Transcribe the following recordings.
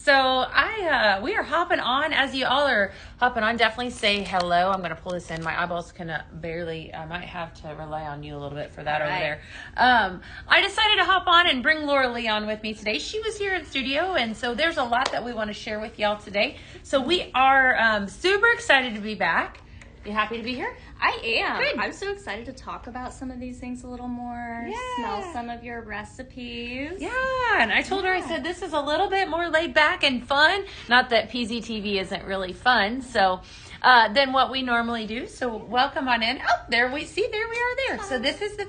So we are hopping on. As you all are hopping on, definitely say hello. I'm going to pull this in. My eyeballs can barely, I might have to rely on you a little bit for that over there. I decided to hop on and bring Laura Lee on with me today. She was here in studio, and so there's a lot that we want to share with y'all today. So we are super excited to be back. You happy to be here? I am. Good. I'm so excited to talk about some of these things a little more. Yeah. Smell some of your recipes. Yeah, and I told her, I said, this is a little bit more laid back and fun. Not that PZTV isn't really fun, so than what we normally do. So welcome on in. Oh, there we are there. So this is the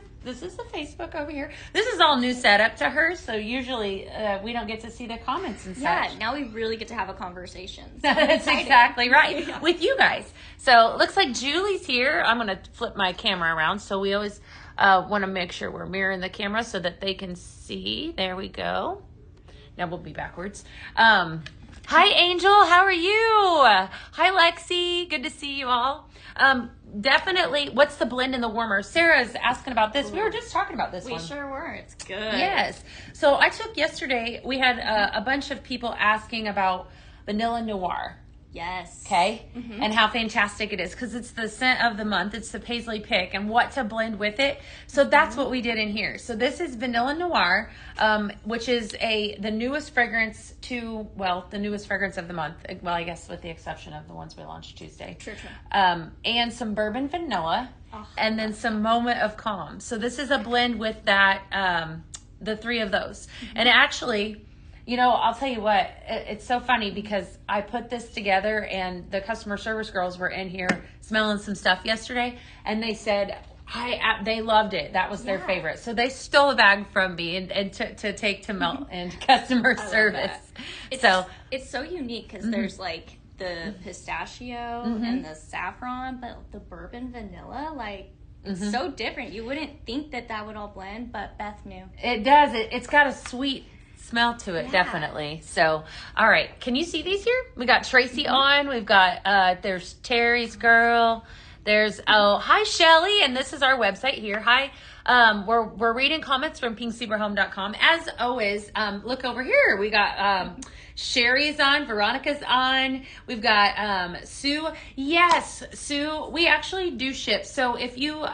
Facebook over here. This is all new setup to her, so usually we don't get to see the comments and such. Yeah, now we really get to have a conversation. So That's exactly right. Yeah. With you guys. So it looks like Julie's here. I'm going to flip my camera around. So we always want to make sure we're mirroring the camera so that they can see. There we go. Now we'll be backwards. Hi, Angel. How are you? Hi, Lexi. Good to see you all. Definitely. What's the blend in the warmer? Sarah's asking about this. We were just talking about this one. We sure were. It's good. Yes. So I took yesterday, we had a bunch of people asking about Vanilla Noir. Yes. Okay. Mm-hmm. And how fantastic it is because it's the scent of the month. It's the Paisley pick and what to blend with it. So that's what we did in here. So this is Vanilla Noir, which is the newest fragrance the newest fragrance of the month. Well, I guess with the exception of the ones we launched Tuesday. True. And some bourbon vanilla and then some moment of calm. So this is a blend with that, the three of those. Mm-hmm. And actually, you know, I'll tell you what, it's so funny because I put this together and the customer service girls were in here smelling some stuff yesterday and they said they loved it. That was their favorite. So they stole a bag from me and to take to Melt and customer service. It's so unique because there's like the pistachio and the saffron, but the bourbon vanilla, it's so different. You wouldn't think that would all blend, but Beth knew. It does. It's got a sweet smell to it, definitely. So, all right. Can you see these here? We got Tracy on. We've got, there's Terry's girl. There's, hi, Shelly. And this is our website here. Hi. We're reading comments from pinkzebrahome.com. As always, look over here. We got, Sherry's on, Veronica's on. We've got, Sue. Yes, Sue, we actually do ship. So if you,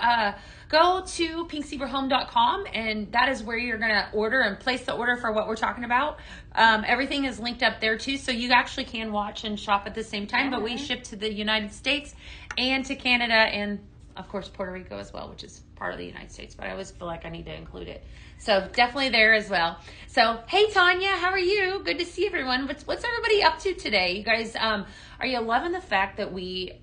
go to pinkzebrahome.com and that is where you're going to order and place the order for what we're talking about. Everything is linked up there too. So you actually can watch and shop at the same time, but we ship to the United States and to Canada and of course Puerto Rico as well, which is part of the United States, but I always feel like I need to include it. So definitely there as well. So, hey Tanya, how are you? Good to see everyone. What's everybody up to today? You guys, are you loving the fact that we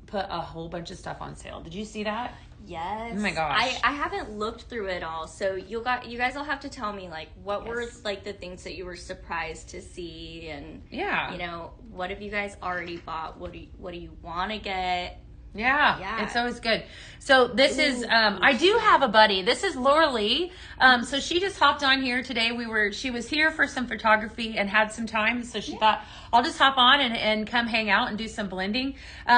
put a whole bunch of stuff on sale? Did you see that? Yes. Oh my gosh. I haven't looked through it all, so you guys will have to tell me what were the things that you were surprised to see, and what have you guys already bought? What do you want to get? Yeah, it's always good. So this is, I do have a buddy. This is Laura Lee. So she just hopped on here today. She was here for some photography and had some time. So she thought, I'll just hop on and come hang out and do some blending.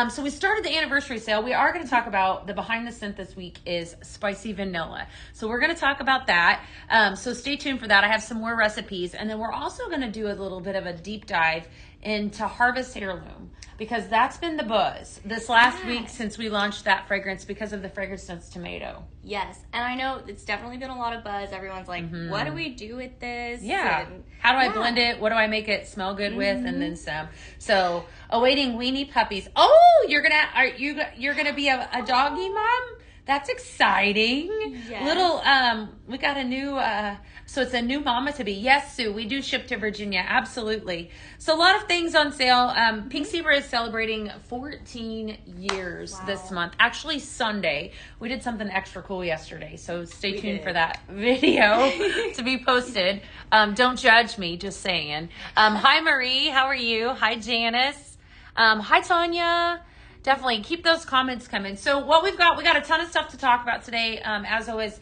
So we started the anniversary sale. We are going to talk about the behind the scent this week is spicy vanilla. So we're going to talk about that. So stay tuned for that. I have some more recipes. And then we're also going to do a little bit of a deep dive into Harvest Heirloom because that's been the buzz this last week since we launched that fragrance because of the Fragrance Notes tomato. Yes, and I know it's definitely been a lot of buzz. Everyone's like, what do we do with this? Yeah. And, how do I blend it? What do I make it smell good with? And then some. So awaiting weenie puppies. Oh, you're gonna be a doggy mom? That's exciting. Yes. Little, we got a new, so it's a new mama to be. Yes, Sue, we do ship to Virginia. Absolutely. So a lot of things on sale. Pink Zebra is celebrating 14 years this month. Actually, Sunday. We did something extra cool yesterday. So stay tuned for that video to be posted. Don't judge me, just saying. Hi, Marie. How are you? Hi, Janice. Hi, Tanya. Definitely keep those comments coming. So what we got a ton of stuff to talk about today. As always,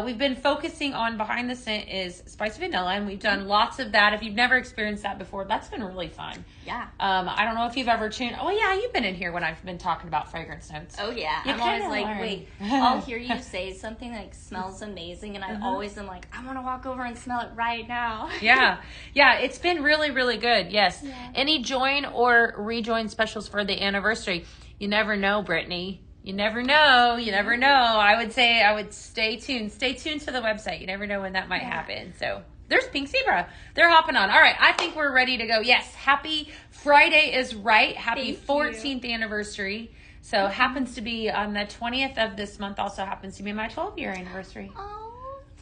we've been focusing on behind the scent is spicy vanilla, and we've done lots of that. If you've never experienced that before, that's been really fun. Yeah. I don't know if you've ever tuned. Oh yeah, you've been in here when I've been talking about fragrance notes. Oh yeah. I'm always like, wait, I'll hear you say something like smells amazing, and I always am like, I want to walk over and smell it right now. Yeah, it's been really, really good. Yes. Yeah. Any join or rejoin specials for the anniversary? You never know, Brittany. You never know. You never know. I would stay tuned. Stay tuned to the website. You never know when that might happen. So there's Pink Zebra. They're hopping on. All right. I think we're ready to go. Yes. Happy Friday is right. Happy 14th anniversary. So happens to be on the 20th of this month. Also happens to be my 12-year anniversary.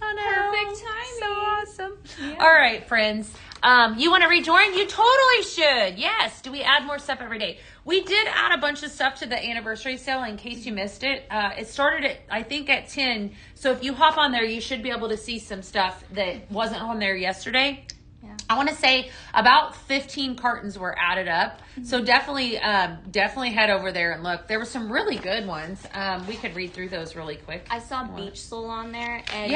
Perfect timing. So awesome. Yeah. All right, friends. You want to rejoin? You totally should. Yes. Do we add more stuff every day? We did add a bunch of stuff to the anniversary sale in case you missed it. It started I think at 10. So if you hop on there, you should be able to see some stuff that wasn't on there yesterday. Yeah. I want to say about 15 cartons were added up. So definitely head over there and look. There were some really good ones. We could read through those really quick. I saw Beach Soul on there. And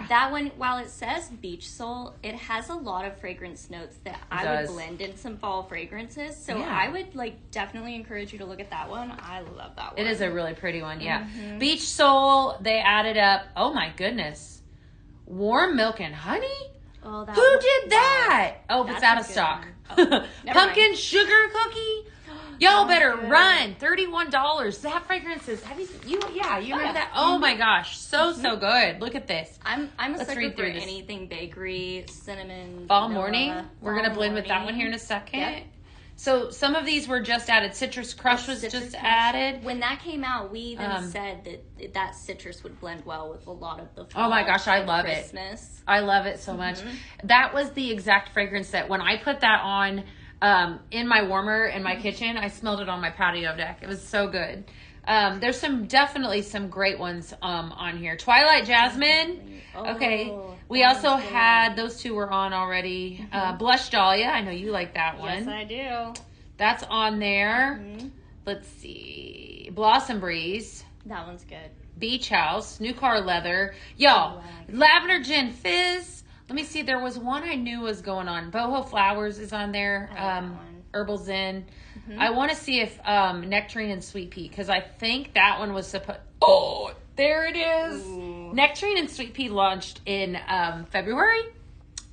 that one, while it says Beach Soul, it has a lot of fragrance notes that I would blend in some fall fragrances. So I would definitely encourage you to look at that one. I love that one. It is a really pretty one, yeah. Mm-hmm. Beach Soul, they added up, oh my goodness, warm milk and honey? Oh, who did that? Oh, it's out of stock. Oh, pumpkin sugar cookie. Y'all better run. $31. That fragrance is. Have you remember that? Oh my gosh, so good. Look at this. I'm a sucker for anything bakery, cinnamon, fall vanilla, morning. We're gonna blend with that one here in a second. Yep. So some of these were just added. Citrus Crush was just added. When that came out, we even said that citrus would blend well with a lot of the fall. Oh my gosh, I love Christmas. It. I love it so much. That was the exact fragrance that when I put that on in my warmer in my kitchen, I smelled it on my patio deck. It was so good. There's definitely some great ones on here. Twilight Jasmine. Okay. We also had, those two were on already. Blush Dahlia. I know you like that one. Yes, I do. That's on there. Let's see. Blossom Breeze. That one's good. Beach House. New Car Leather. Y'all, Lavender Gin Fizz. Let me see. There was one I knew was going on. Boho Flowers is on there. Herbal Zen. I want to see if Nectarine and Sweet Pea, because I think that one was supposed. Oh, there it is. Ooh. Nectarine and Sweet Pea launched in February.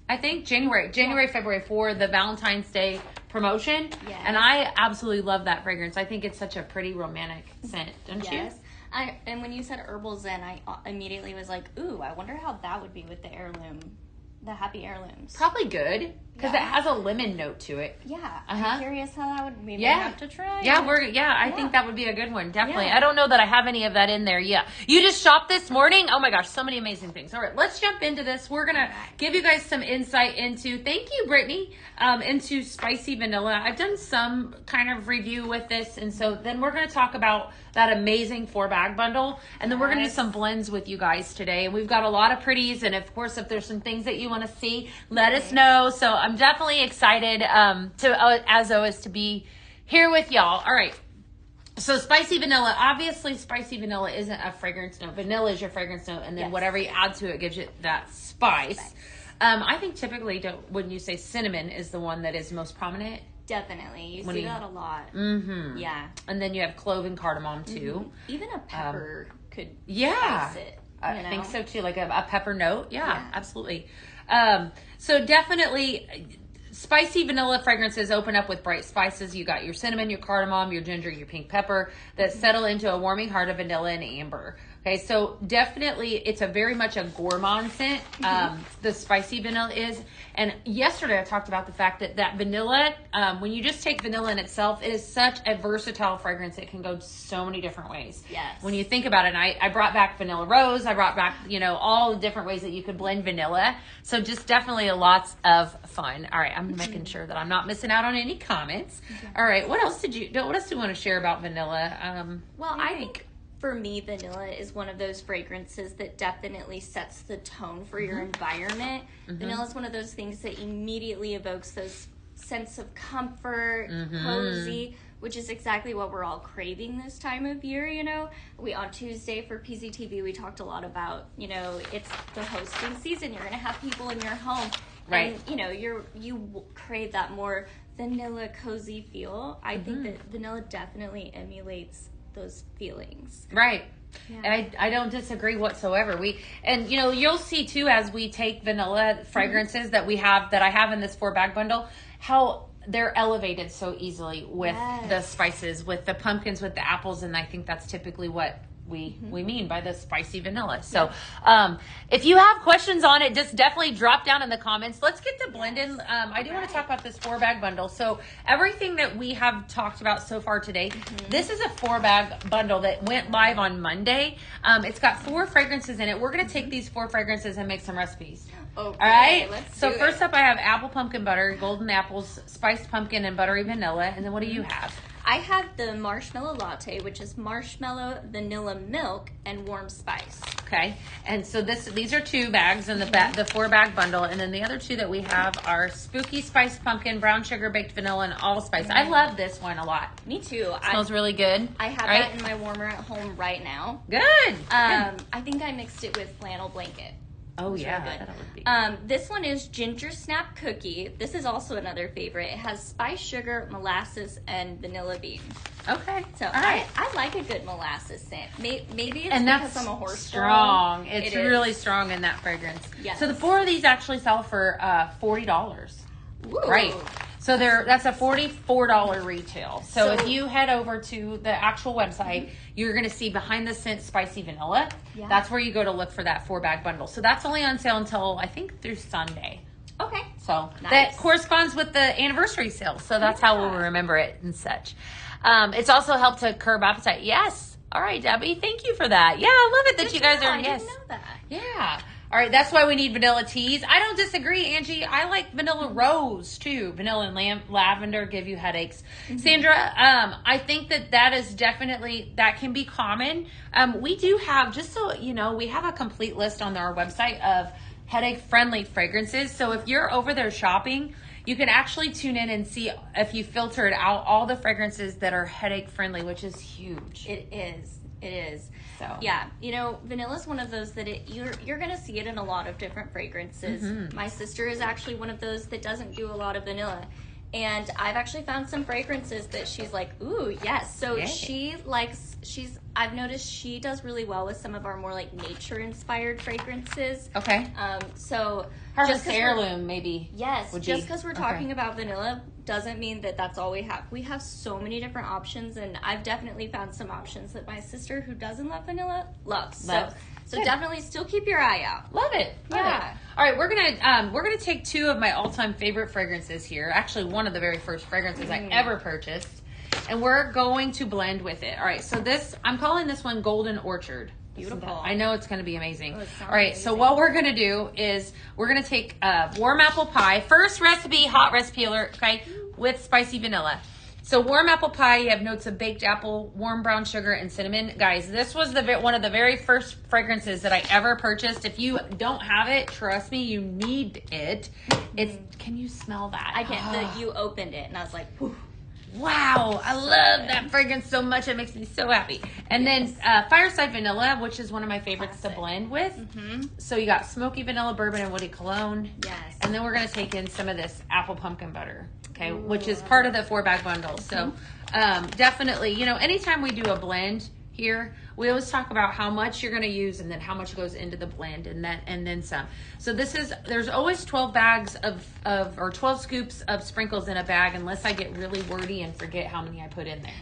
I think January, February for the Valentine's Day promotion. Yes. And I absolutely love that fragrance. I think it's such a pretty romantic scent, don't you? Yes. And when you said Herbal Zen, I immediately was like, ooh, I wonder how that would be with the Happy Heirlooms. Probably good, because it has a lemon note to it. Yeah. I'm curious how that would be. Maybe I have to try it. I think that would be a good one. Definitely. Yeah. I don't know that I have any of that in there. Yeah. You just shopped this morning? Oh my gosh, so many amazing things. All right, let's jump into this. We're going to give you guys some insight into, thank you, Brittany, into spicy vanilla. I've done some kind of review with this, and so then we're going to talk about that amazing 4-bag bundle, and then we're going to do some blends with you guys today. And we've got a lot of pretties, and of course, if there's some things that you want to see, let us know. So I'm definitely excited as always to be here with y'all. All right. So spicy vanilla, obviously spicy vanilla isn't a fragrance note. Vanilla is your fragrance note, and then whatever you add to it gives you that spice. I think typically, wouldn't you say cinnamon is the one that is most prominent? Definitely. You see that a lot. Mm-hmm. Yeah. And then you have clove and cardamom too. Even a pepper could spice it. I think so too, like a pepper note. Yeah. Absolutely. So definitely spicy vanilla fragrances open up with bright spices. You got your cinnamon, your cardamom, your ginger, your pink pepper that settle into a warming heart of vanilla and amber. Okay, so definitely it's a very much a gourmand scent. The spicy vanilla is. And yesterday I talked about the fact that vanilla, when you just take vanilla in itself, it is such a versatile fragrance. It can go so many different ways. Yes. When you think about it, and I brought back vanilla rose. I brought back, all the different ways that you could blend vanilla. So just definitely lots of fun. All right, I'm making sure that I'm not missing out on any comments. All right, what else do you want to share about vanilla? Well, I think for me, vanilla is one of those fragrances that definitely sets the tone for your environment. Vanilla is one of those things that immediately evokes those sense of comfort, cozy, which is exactly what we're all craving this time of year, you know. On Tuesday for PZTV, we talked a lot about, you know, it's the hosting season. You're going to have people in your home. Right. And, you know, you crave that more vanilla, cozy feel. I think that vanilla definitely emulates those feelings. Right. Yeah. And I don't disagree whatsoever. And you know, you'll see too, as we take vanilla fragrances that I have in this 4-bag bundle, how they're elevated so easily with the spices, with the pumpkins, with the apples. And I think that's typically what we mean by the spicy vanilla. So if you have questions on it, just definitely drop down in the comments. Let's get to blending. I do want to talk about this 4-bag bundle. So everything that we have talked about so far today, this is a 4-bag bundle that went live on Monday. It's got 4 fragrances in it. We're going to take these 4 fragrances and make some recipes. Okay, all right. Let's so do first it. up, I have apple pumpkin butter, golden apples, spiced pumpkin, and buttery vanilla. And then what do you have? I have the marshmallow latte, which is marshmallow, vanilla milk, and warm spice. Okay, and so these are 2 bags in the 4-bag bundle, and then the other 2 that we have are spooky spiced pumpkin, brown sugar baked vanilla, and allspice. I love this one a lot. Me too. Smells really good. I have that in my warmer at home right now. Good. I think I mixed it with flannel blanket. Oh yeah, really that would be. This one is ginger snap cookie. This is also another favorite. It has spice, sugar, molasses, and vanilla bean. Okay. So I like a good molasses scent. Maybe it's and because that's I'm a horse strong. girl. It's really strong in that fragrance. Yes. So the 4 of these actually sell for $40. Ooh. Right. So that's a $44 retail. So if you head over to the actual website, you're going to see behind the scent spicy vanilla. Yeah. That's where you go to look for that 4-bag bundle. So that's only on sale until I think through Sunday. Okay. So that corresponds with the anniversary sale. So that's how we'll remember it and such. It's also helped to curb appetite. Yes. All right, Debbie. Thank you for that. Yeah, I love it that you guys are. I didn't know that. Yeah. All right, that's why we need vanilla teas. I don't disagree, Angie. I like vanilla rose too. Vanilla and lavender give you headaches. Sandra, I think that is definitely, that can be common. We do have, just so you know, we have a complete list on our website of headache-friendly fragrances. So if you're over there shopping, you can actually tune in and see, if you filtered out, all the fragrances that are headache-friendly, which is huge. It is. It is. So yeah, you know, vanilla is one of those that you're going to see it in a lot of different fragrances. My sister is actually one of those that doesn't do a lot of vanilla. And I've actually found some fragrances that she's like, ooh, yes. So I've noticed she does really well with some of our more like nature inspired fragrances. Okay. So Harvest Heirloom, maybe. Yes. Just because we're talking about vanilla doesn't mean that that's all we have. We have so many different options, and I've definitely found some options that my sister, who doesn't love vanilla, loves. So definitely still keep your eye out. Love it. Yeah. All right, we're gonna take 2 of my all-time favorite fragrances here. Actually, one of the very first fragrances I ever purchased, and we're going to blend with it. All right, so I'm calling this one Golden Orchard. Beautiful. I know it's going to be amazing. All right, so what we're going to do is we're going to take warm apple pie. First recipe, hot recipe alert, okay, with spicy vanilla. So warm apple pie, you have notes of baked apple, warm brown sugar, and cinnamon. Guys, this was one of the very first fragrances that I ever purchased. If you don't have it, trust me, you need it. Can you smell that? I can. You opened it, and I was like, whew. Wow, I love that fragrance so much. It makes me so happy. And then Fireside Vanilla, which is one of my favorites to blend with. So you got smoky vanilla, bourbon, and woody cologne. Yes. And then we're going to take in some of this apple pumpkin butter, okay, which is part of the 4-bag bundle. So definitely, you know, anytime we do a blend here, we always talk about how much you're going to use and then how much goes into the blend and then some. So there's always 12 bags or 12 scoops of sprinkles in a bag, unless I get really wordy and forget how many I put in there.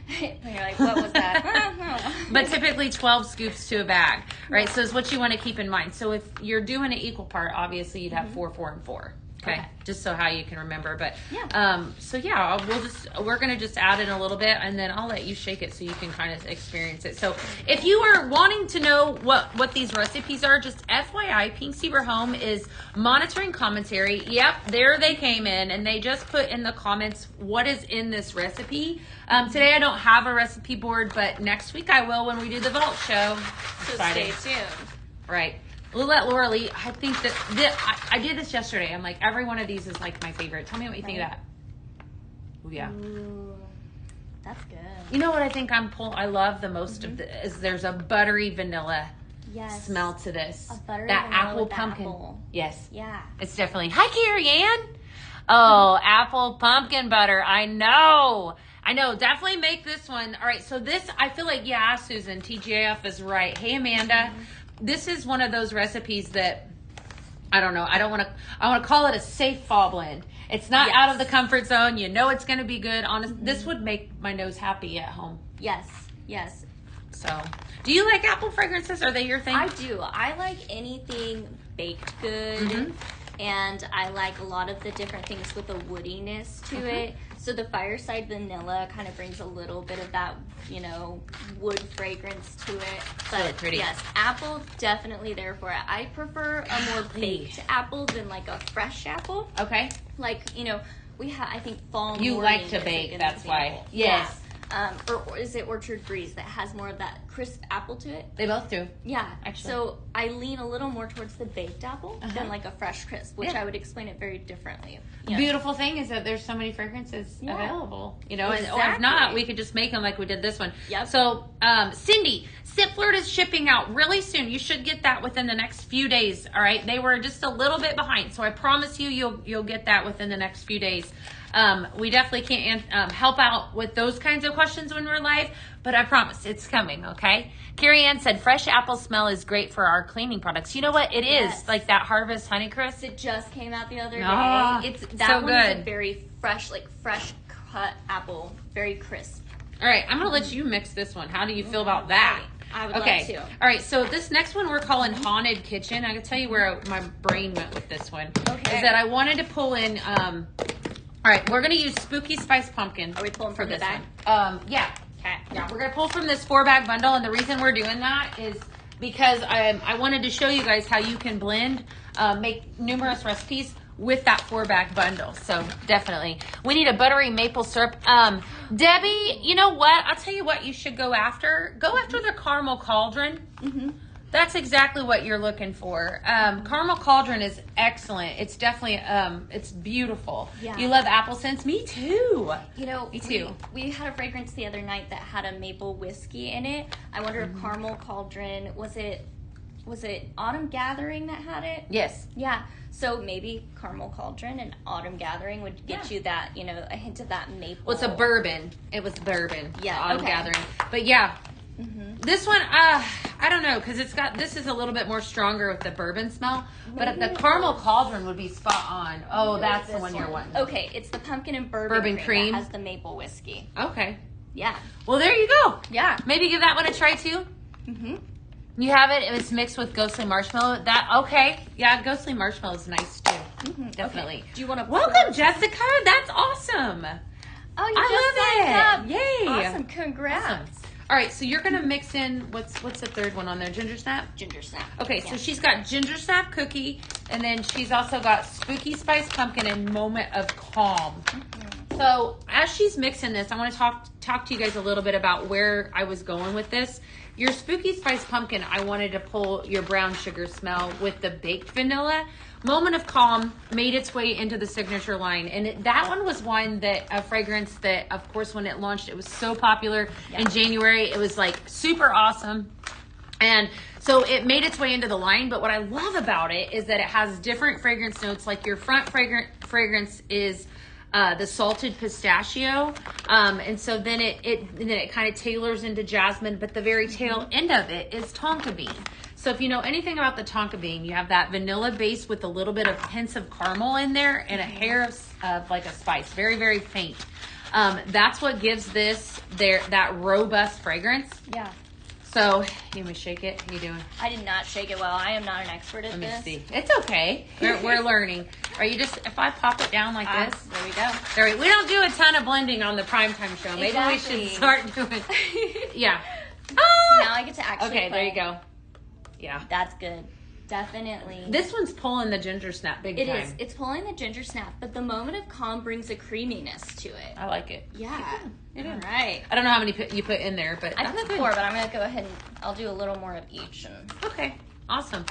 And you're like, what was that? But typically 12 scoops to a bag, right? So it's what you want to keep in mind. So if you're doing an equal part, obviously you'd have 4, 4, and 4. Okay. Just so how you can remember. But we're gonna just add in a little bit, and then I'll let you shake it so you can kind of experience it. So if you are wanting to know what these recipes are, just FYI, Pink Zebra Home is monitoring commentary. Yep, there they came in, and they just put in the comments what is in this recipe. Today I don't have a recipe board, but next week I will when we do the vault show. So Exciting. stay tuned. Right. We'll let Laura Lee, I think that I did this yesterday. I'm like, every one of these is like my favorite. Tell me what you think of that. Ooh, yeah. Ooh, that's good. You know what I think I love the most of the is there's a buttery vanilla smell to this. A buttery that vanilla apple with pumpkin. apple. Yes. Yeah. It's definitely. Hi, Carrie Ann. Oh, apple pumpkin butter. I know. Definitely make this one. All right. So this, I feel like, yeah, Susan, TGIF is right. Hey, Amanda. This is one of those recipes that, I don't know. I want to call it a safe fall blend. It's not out of the comfort zone. You know it's going to be good. This would make my nose happy at home. Yes. So, do you like apple fragrances? Are they your thing? I do. I like anything baked good. And I like a lot of the different things with a woodiness to it. So the Fireside Vanilla kind of brings a little bit of that, wood fragrance to it. But really pretty. Yes, apple, definitely there for it. I prefer a more baked apple than like a fresh apple. Okay. Like, we have, I think fall You morning like to is a bake, good that's why. example. Yes. Or is it Orchard Breeze that has more of that crisp apple to it? They both do. Yeah. Actually. So I lean a little more towards the baked apple than like a fresh crisp, which I would explain it very differently. The beautiful thing is that there's so many fragrances available, or Exactly. if not, we could just make them like we did this one. Yep. So, Cindy, Sip Flirt is shipping out really soon. You should get that within the next few days. All right. They were just a little bit behind. So I promise you'll get that within the next few days. We definitely can't help out with those kinds of questions when we're live, but I promise it's coming, okay? Carrie Ann said, fresh apple smell is great for our cleaning products. You know what? It is like that Harvest Honeycrisp. It just came out the other day. That so one good. Is a very fresh, like fresh cut apple, very crisp. All right, I'm gonna let you mix this one. How do you feel about that? I would love to. All right, so this next one we're calling Haunted Kitchen. I can tell you where my brain went with this one. Okay. Is that I wanted to pull in. All right, we're gonna use Spooky Spice Pumpkin. Are we pulling from this the bag? one? Yeah. Okay. Yeah, we're gonna pull from this 4-bag bundle, and the reason we're doing that is because I wanted to show you guys how you can blend, make numerous recipes with that 4-bag bundle. So definitely, we need a buttery maple syrup. Debbie, you know what? I'll tell you what you should go after. Go after the caramel cauldron. That's exactly what you're looking for. Caramel cauldron is excellent. It's definitely, it's beautiful. Yeah. You love apple scents? Me too. Me too. We had a fragrance the other night that had a maple whiskey in it. I wonder if caramel cauldron, was it Autumn Gathering that had it? Yes. Yeah. So maybe caramel cauldron and autumn gathering would get you that, a hint of that maple. Well, it's a bourbon. It was bourbon. Yeah. Autumn Gathering. But yeah. This one, I don't know, because this is a little bit more stronger with the bourbon smell, but the caramel cauldron would be spot on. Oh, that's the one you're wanting. Okay, it's the pumpkin and bourbon cream that has the maple whiskey. Okay. Yeah. Well, there you go. Yeah. Maybe give that one a try too. You have it. It's mixed with ghostly marshmallow. Yeah, ghostly marshmallow is nice too. Definitely. Okay. Do you want to? Welcome, Jessica. That's awesome. Oh, you I love it. Yay. Awesome. Congrats. Awesome. All right, so you're gonna mix in what's the third one on there? Ginger snap. Ginger snap. Okay, so she's got ginger snap cookie, and then she's also got spooky spice pumpkin and moment of calm. So as she's mixing this, I want to talk to you guys a little bit about where I was going with this. Your spooky spice pumpkin, I wanted to pull your brown sugar smell with the baked vanilla. Moment of Calm made its way into the signature line, and that one was a fragrance that, of course, when it launched, it was so popular in January. It was like super awesome, and so it made its way into the line. But what I love about it is that it has different fragrance notes. Like your front fragrance is the salted pistachio, and so then it kind of tailors into jasmine, but the very tail end of it is tonka bean. So if you know anything about the tonka bean, you have that vanilla base with a little bit of hints of caramel in there and a hair of like a spice, very, very faint. That's what gives this that robust fragrance. Yeah. So, you want me to shake it? How you doing? I did not shake it well. I am not an expert at this. Let me see. It's okay. We're learning. Are you if I pop it down like this? There we go. We don't do a ton of blending on the primetime show. Maybe we should start doing. Yeah. Now I get to actually Okay, play. there you go. Yeah. That's good. Definitely. This one's pulling the ginger snap big time. It is. It's pulling the ginger snap, but the moment of calm brings a creaminess to it. I like it. Yeah. It is. All right. I don't know how many you put in there, but I that's put good. 4, but I'm going to go ahead and I'll do a little more of each. Okay. Awesome.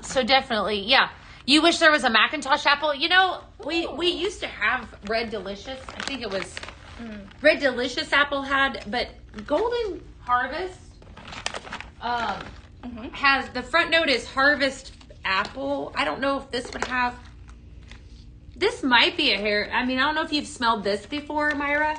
So definitely, yeah. You wish there was a Macintosh apple? You know, we used to have Red Delicious. I think it was Red Delicious apple had, but Golden Harvest has, the front note is Harvest Apple. I don't know if this would have, this might be a hair. I mean, I don't know if you've smelled this before, Myra.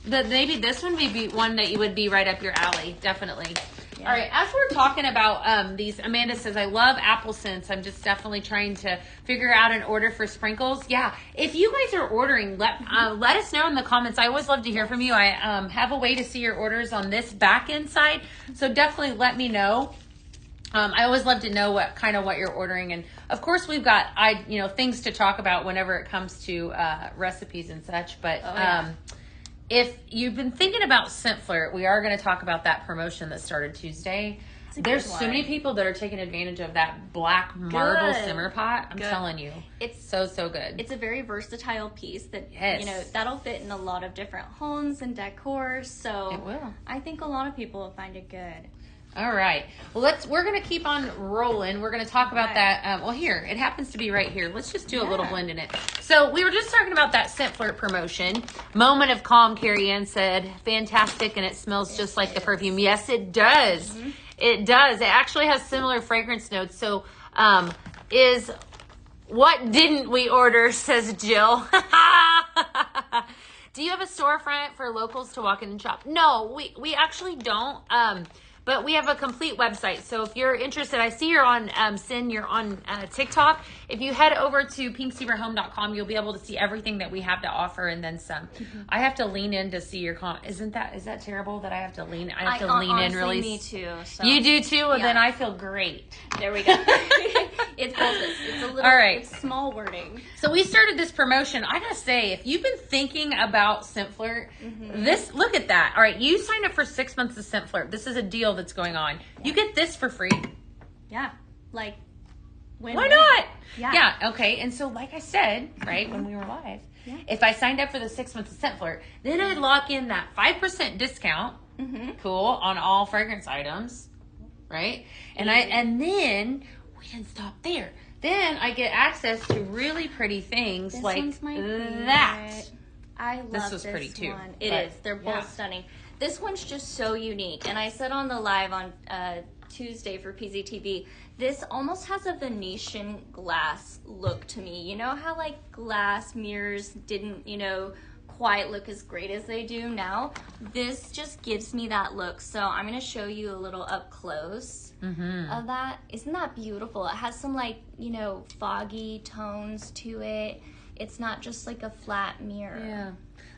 But maybe this one would be one that you would be right up your alley. Definitely. Yeah. All right. As we're talking about these, Amanda says, I love apple scents. I'm just definitely trying to figure out an order for sprinkles. Yeah. If you guys are ordering, let us know in the comments. I always love to hear from you. I have a way to see your orders on this back end side. So definitely let me know. I always love to know what you're ordering. And of course we've got, things to talk about whenever it comes to recipes and such. But, if you've been thinking about Scent Flirt, we are going to talk about that promotion that started Tuesday. There's so many people that are taking advantage of that black marble simmer pot. I'm telling you. It's so good. It's a very versatile piece that, that'll fit in a lot of different homes and decor. So it will. I think a lot of people will find it good. All right. Well, we're going to keep on rolling. We're going to talk about that. Here, it happens to be right here. Let's just do a little blend in it. So we were just talking about that Scent Flirt promotion. Moment of calm, Carrie Ann said. Fantastic, and it smells just like the perfume. Yes, it does. Mm-hmm. It does. It actually has similar fragrance notes. So what didn't we order, says Jill. Do you have a storefront for locals to walk in and shop? No, we actually don't. But we have a complete website. So if you're interested, I see you're on Sin, you're on TikTok. If you head over to pinkzebrahome.com, you'll be able to see everything that we have to offer and then some. Mm-hmm. I have to lean in to see your is that terrible that I have to lean? I have to lean in really. Me too. So. You do too? Well, then I feel great. There we go. It's boldness. It's a little. All right. It's small wording. So we started this promotion. I gotta say, if you've been thinking about Scent Flirt, look at that. All right, you signed up for 6 months of Scent Flirt. This is a deal that's going on. You get this for free. Yeah. Like, why not? Yeah. Okay. And so, like I said, right, when we were live, if I signed up for the 6 months of Scent Flirt, then I'd lock in that 5% discount. Mm-hmm. Cool. On all fragrance items. Right. And then we didn't stop there. Then I get access to really pretty things this like one's my that. Favorite. I love this was pretty too. One. It is. They're both stunning. This one's just so unique. And I said on the live on Tuesday for PZTV, this almost has a Venetian glass look to me. You know how like glass mirrors didn't, quite look as great as they do now? This just gives me that look. So I'm going to show you a little up close of that. Isn't that beautiful? It has some like, foggy tones to it. It's not just like a flat mirror. Yeah.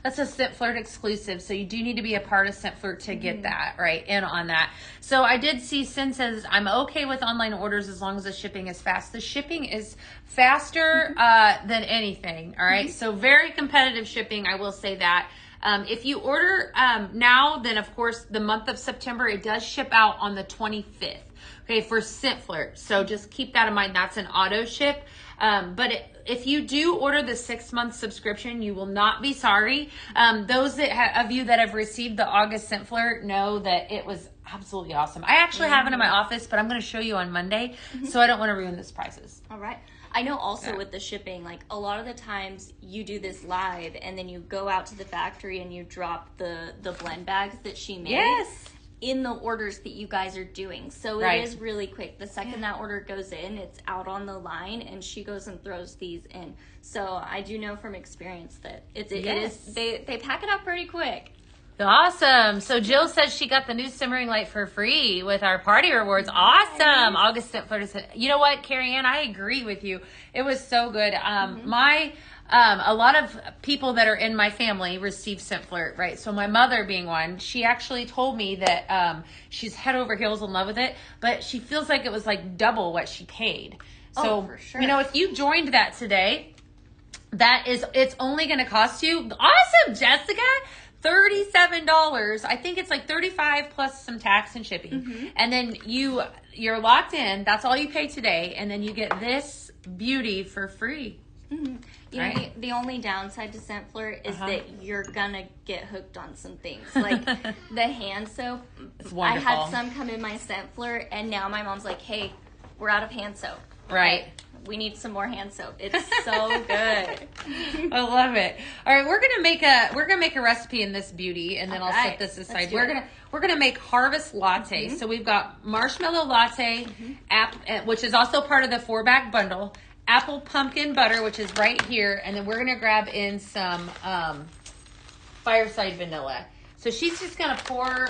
That's a Scent Flirt exclusive, so you do need to be a part of Scent Flirt to get that, right, in on that. So I did see Sin says, I'm okay with online orders as long as the shipping is fast. The shipping is faster than anything, all right? So very competitive shipping, I will say that. If you order now, then of course the month of September, it does ship out on the 25th, okay, for Scent Flirt. So just keep that in mind. That's an auto ship. If you do order the 6 month subscription, you will not be sorry. Those of you that have received the August Scent Flirt know that it was absolutely awesome. I actually have it in my office, but I'm going to show you on Monday, so I don't want to ruin the prices. All right. I know also with the shipping, like a lot of the times you do this live and then you go out to the factory and you drop the blend bags that she made. Yes. In the orders that you guys are doing. So it is really quick. The second that order goes in, it's out on the line and she goes and throws these in. So I do know from experience that it is they pack it up pretty quick. Awesome. So Jill says she got the new simmering light for free with our party rewards. Awesome. August Scent Flirt. You know what, Carrie Ann, I agree with you. It was so good. A lot of people that are in my family receive Scent Flirt, right? So my mother being one, she actually told me that she's head over heels in love with it, but she feels like it was like double what she paid. So, for sure. If you joined that today, it's only going to cost you, awesome, Jessica, $37. I think it's like $35 plus some tax and shipping. And then you're locked in. That's all you pay today. And then you get this beauty for free. Right? The only downside to Scent Flirt is that you're gonna get hooked on some things. Like the hand soap. It's wonderful. I had some come in my Scent Flirt and now my mom's like, hey, we're out of hand soap. Right. we need some more hand soap. It's so good. I love it. All right, we're gonna make a recipe in this beauty, and then I'll set this aside. We're gonna make harvest latte. So we've got marshmallow latte, which is also part of the 4-bag bundle. Apple pumpkin butter, which is right here, and then we're gonna grab in some fireside vanilla. So she's just gonna pour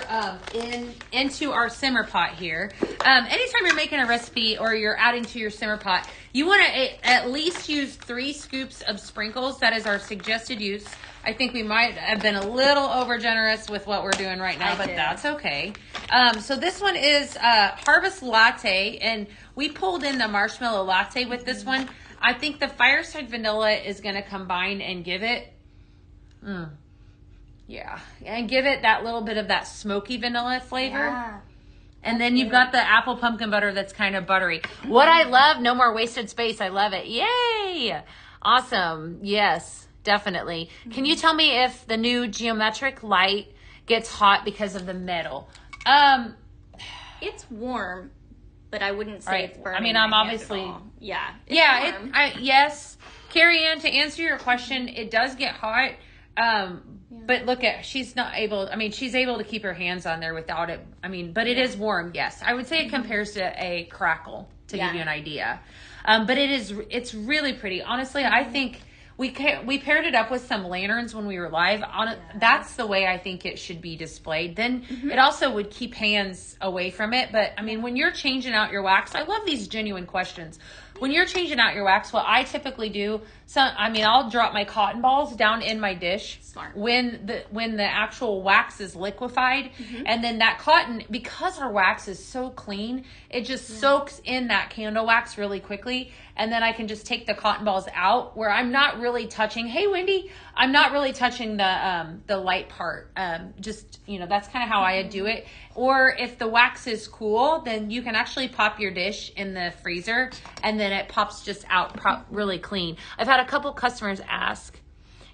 into our simmer pot here. Anytime you're making a recipe or you're adding to your simmer pot, you want to at least use 3 scoops of sprinkles. That is our suggested use. I think we might have been a little over generous with what we're doing right now, but that's okay. So this one is Harvest Latte, and we pulled in the marshmallow latte with this one. I think the fireside vanilla is going to combine and give it, and give it that little bit of that smoky vanilla flavor. Yeah. And then you've got the apple pumpkin butter that's kind of buttery. What I love, no more wasted space. I love it. Yay! Awesome. Yes. Definitely. Can you tell me if the new geometric light gets hot because of the metal? It's warm, but I wouldn't say it's burning. I mean, I'm obviously... Yeah. Yes. Carrie Ann, to answer your question, it does get hot. But look at, she's able to keep her hands on there without it. I mean, but it is warm, yes. I would say it compares to a crackle, to give you an idea. But it's really pretty. Honestly, I think... We paired it up with some lanterns when we were live. That's the way I think it should be displayed. Then it also would keep hands away from it. But, I mean, when you're changing out your wax, I love these genuine questions. When you're changing out your wax, what I typically do, I'll drop my cotton balls down in my dish. Smart. When the actual wax is liquefied. And then that cotton, because our wax is so clean, it just soaks in that candle wax really quickly. And then I can just take the cotton balls out where I'm not really touching. Hey, Wendy, I'm not really touching the light part. That's kind of how I do it. Or if the wax is cool, then you can actually pop your dish in the freezer and then it pops just out really clean. I've had a couple customers ask.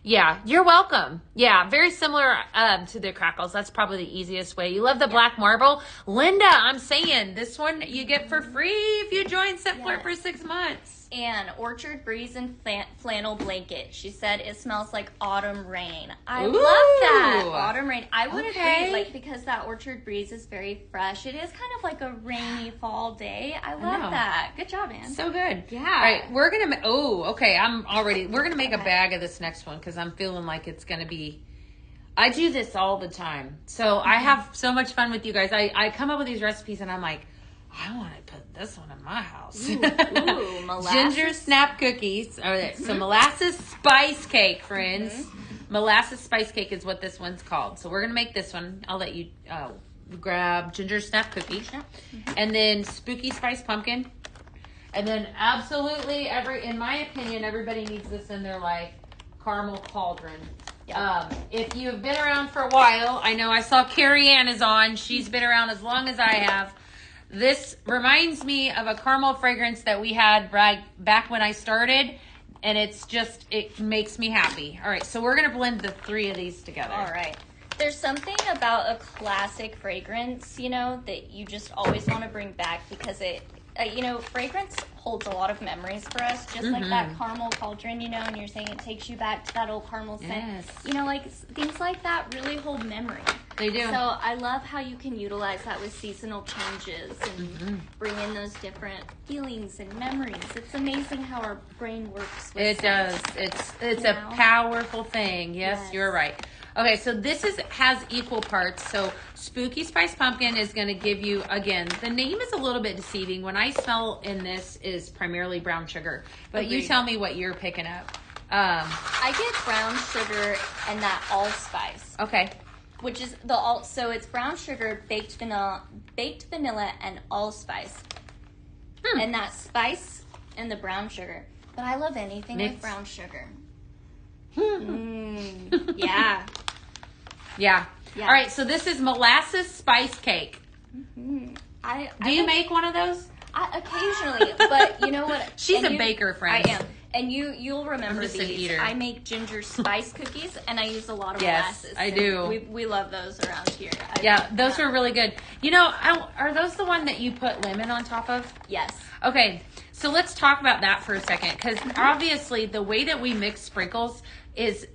Yeah, you're welcome. Yeah, very similar to the crackles. That's probably the easiest way. You love the black marble? Linda, I'm saying this one you get for free if you join Set Flirt for 6 months. And Orchard Breeze and Flannel Blanket. She said it smells like autumn rain. I love that. Autumn rain. I would agree, because that Orchard Breeze is very fresh. It is kind of like a rainy fall day. I love that. Good job, Ann. So good. Yeah. All right, we're going to, we're going to make a bag of this next one because I'm feeling like it's going to be, I do this all the time. So I have so much fun with you guys. I come up with these recipes and I'm like, I want to put this one in my house. Ooh, molasses. Ginger snap cookies. So molasses spice cake, friends. Molasses spice cake is what this one's called. So we're going to make this one. I'll let you grab ginger snap cookies. And then spooky spice pumpkin. And then absolutely, in my opinion, everybody needs this in their life. Caramel cauldron. If you have been around for a while, I know I saw Carrie Ann is on. She's been around as long as I have. This reminds me of a caramel fragrance that we had back when I started, and it makes me happy. All right, so we're going to blend the 3 of these together. All right. There's something about a classic fragrance, that you just always want to bring back because it, fragrance holds a lot of memories for us, just like that caramel cauldron, and you're saying it takes you back to that old caramel scent. Things like that really hold memory. They do. So I love how you can utilize that with seasonal changes and bring in those different feelings and memories. It's amazing how our brain works with does. It's a powerful thing. Yes, you're right. Okay, so this has equal parts. So Spooky Spice Pumpkin is going to give you, again, the name is a little bit deceiving. When I smell in this is primarily brown sugar. But you tell me what you're picking up. I get brown sugar and that allspice. Okay. Which is so it's brown sugar, baked vanilla, and allspice. And that spice and the brown sugar. But I love anything with brown sugar. Yeah. Yeah. All right, so this is molasses spice cake. Do you make one of those? Occasionally, but you know what? She's a baker, friend. I am. And you'll remember I'm just these. An eater. I make ginger spice cookies, and I use a lot of molasses. molasses. I do. We love those around here. Those are really good. Are those the one that you put lemon on top of? Yes. Okay, So let's talk about that for a second, because obviously the way that we mix sprinkles is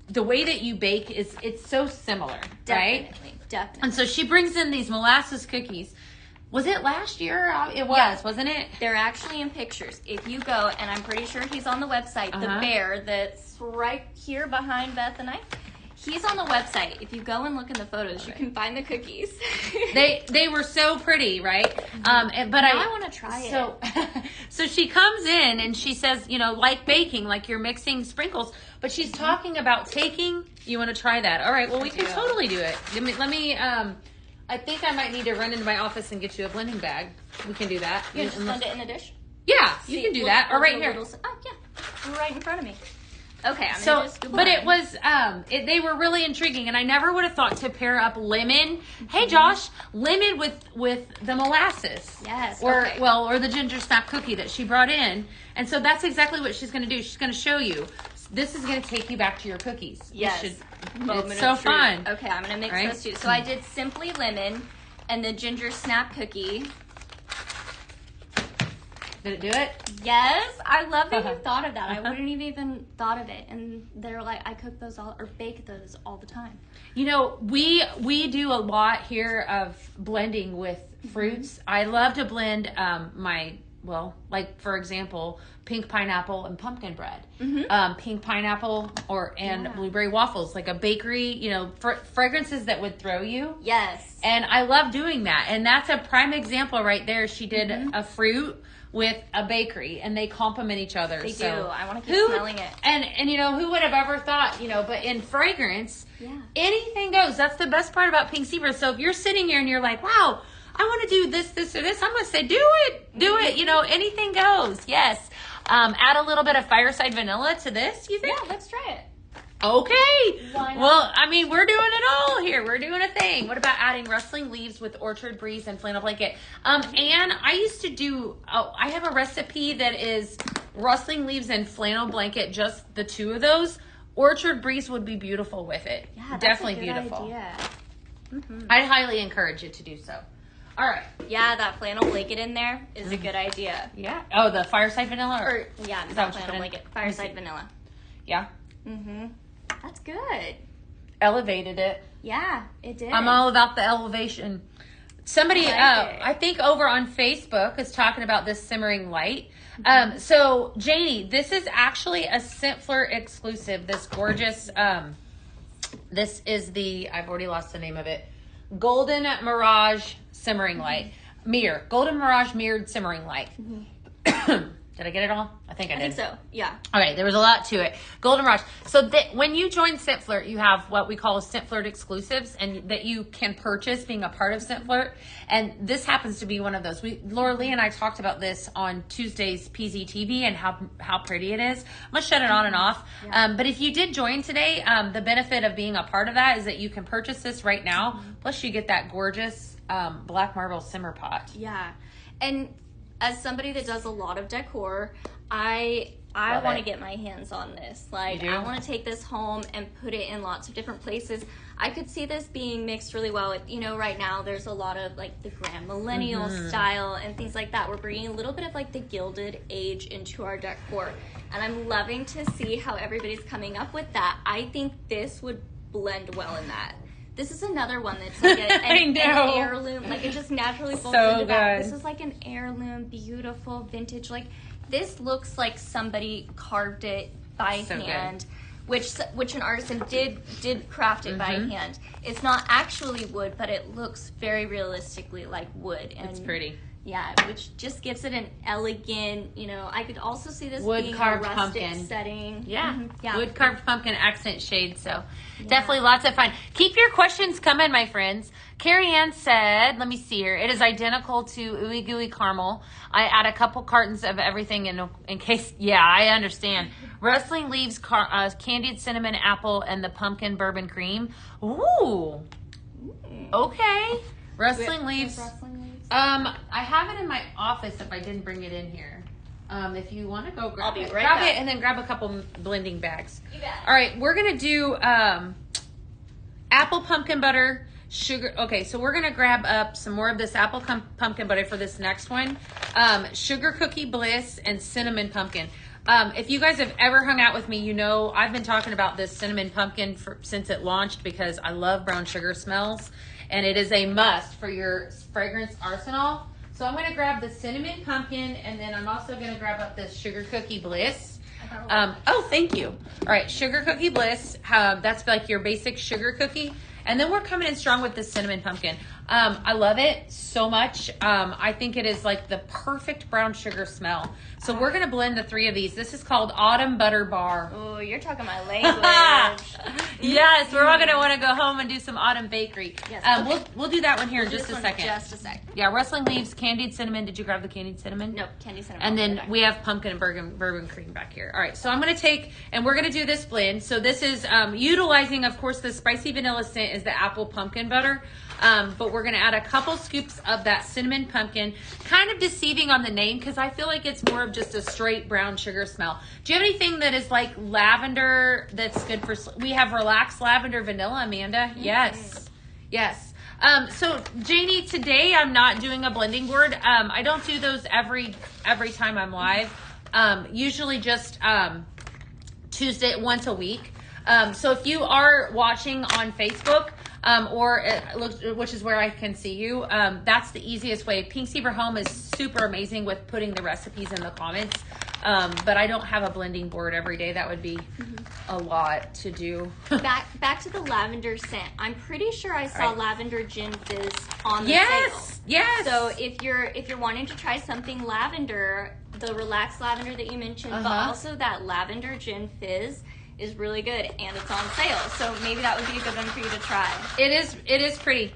the way that you bake it's so similar, right? Definitely. And so she brings in these molasses cookies. Was it last year? It was, wasn't it? They're actually in pictures. If you go, and I'm pretty sure he's on the website, the bear that's right here behind Beth and I, he's on the website. If you go and look in the photos, you can find the cookies. They were so pretty, right? But now I want to try it. So she comes in and she says, like baking, like you're mixing sprinkles, but she's talking about taking. You want to try that? All right. Well, we can totally do it. Let me. I think I might need to run into my office and get you a blending bag. We can do that. You can just blend it in a dish? Yeah, you can do that. Or right here. Right in front of me. Okay, I'm gonna just but it was they were really intriguing, and I never would have thought to pair up lemon. Hey Josh, lemon with the molasses. Yes. Or or the ginger snap cookie that she brought in, and so that's exactly what she's gonna do. She's gonna show you. This is gonna take you back to your cookies. Yes. It's so fun. Okay, I'm gonna mix those two. So I did simply lemon and the ginger snap cookie. Did it do it? Yes, I love that you thought of that. I wouldn't have even thought of it. And they're like, I cook those or bake those all the time. We do a lot here of blending with fruits. I love to blend like for example, pink pineapple and pumpkin bread. Pink pineapple and blueberry waffles, like a bakery, fragrances that would throw you. Yes. And I love doing that. And that's a prime example right there. She did a fruit with a bakery, and they complement each other. They do. I want to keep smelling it. And who would have ever thought, but in fragrance, anything goes. That's the best part about Pink Zebra. So if you're sitting here and you're like, wow, I want to do this, or this, I'm going to say, do it. Anything goes. Yes. Add a little bit of fireside vanilla to this, you think? Yeah, let's try it. Okay. Why not? Well, we're doing it all here. We're doing a thing. What about adding rustling leaves with orchard breeze and flannel blanket? And I used to do, I have a recipe that is rustling leaves and flannel blanket, just the two of those. Orchard breeze would be beautiful with it. Yeah, that's definitely a good beautiful. Idea. I highly encourage you to do so. All right. Yeah, that flannel blanket in there is a good idea. Yeah. Oh, the fireside vanilla? Not flannel blanket. Fireside vanilla. Yeah. That's good. Elevated it. Yeah, it did. I'm all about the elevation. Somebody, I think over on Facebook is talking about this simmering light. So Janie, this is actually a Scentflirt exclusive. This gorgeous, this is I've already lost the name of it. Golden Mirage simmering light. Golden Mirage mirrored simmering light. Did I get it all? I think I did. I think so, yeah. Okay, there was a lot to it. Golden Mirage. So when you join Scentflirt, you have what we call Scentflirt exclusives, and that you can purchase being a part of Scentflirt. And this happens to be one of those. Laura Lee and I talked about this on Tuesday's PZTV and how pretty it is. I'm going to shut it on and off. Yeah. But if you did join today, the benefit of being a part of that is that you can purchase this right now. Plus you get that gorgeous black marble simmer pot. Yeah. And as somebody that does a lot of decor, I want to get my hands on this. Like, I want to take this home and put it in lots of different places. I could see this being mixed really well with, right now there's a lot of like the grand millennial style and things like that. We're bringing a little bit of like the Gilded Age into our decor. And I'm loving to see how everybody's coming up with that. I think this would blend well in that. This is another one that's like an heirloom. Like, it just naturally falls into that. This is like an heirloom, beautiful, vintage. Like, this looks like somebody carved it by hand, which an artisan did craft it by hand. It's not actually wood, but it looks very realistically like wood. And it's pretty. Yeah, which just gives it an elegant, I could also see this wood being carved a rustic pumpkin setting. Yeah. Wood carved pumpkin accent shade. So definitely lots of fun. Keep your questions coming, my friends. Carrie Ann said, let me see here. It is identical to Ooey Gooey Caramel. I add a couple cartons of everything in case. Yeah, I understand. Rustling Leaves, candied cinnamon apple, and the pumpkin bourbon cream. Ooh. Okay. Rustling Leaves. I have it in my office if I didn't bring it in here. If you want to go grab it. Grab it and then grab a couple blending bags. You bet. All right, we're going to do apple pumpkin butter, sugar. Okay, so we're gonna grab up some more of this apple pumpkin butter for this next one. Sugar cookie bliss and cinnamon pumpkin. If you guys have ever hung out with me, you know I've been talking about this cinnamon pumpkin since it launched because I love brown sugar smells, and it is a must for your fragrance arsenal. So I'm going to grab the cinnamon pumpkin, and then I'm also going to grab up this sugar cookie bliss. Oh, thank you. All right, sugar cookie bliss. That's like your basic sugar cookie. And then we're coming in strong with the cinnamon pumpkin. I love it so much. I think it is like the perfect brown sugar smell. So we're going to blend the 3 of these. This is called Autumn Butter Bar. Oh, you're talking my language. Yes, we're all going to want to go home and do some autumn bakery. Yes, okay. We'll do that one here in just a second. Just a sec. Yeah, rustling leaves, candied cinnamon. Did you grab the candied cinnamon? Nope, candied cinnamon. And then we have pumpkin and bourbon cream back here. All right, so I'm going to take, and we're going to do this blend. So this is utilizing, of course, the spicy vanilla scent is the apple pumpkin butter. But we're going to add a couple scoops of that cinnamon pumpkin. Kind of deceiving on the name because I feel like it's more of just a straight brown sugar smell. Do you have anything that is like lavender that's good for... We have relaxed lavender vanilla, Amanda. Mm-hmm. Yes. So Janie, today I'm not doing a blending board. I don't do those every time I'm live. Usually just Tuesday, once a week. So if you are watching on Facebook, which is where I can see you, that's the easiest way. Pink Zebra Home is super amazing with putting the recipes in the comments. But I don't have a blending board every day. That would be a lot to do. back to the lavender scent. I'm pretty sure I saw lavender gin fizz on the sale. Yes. So if you're wanting to try something lavender, the relaxed lavender that you mentioned, but also that lavender gin fizz is really good, and it's on sale. So maybe that would be a good one for you to try. It is pretty.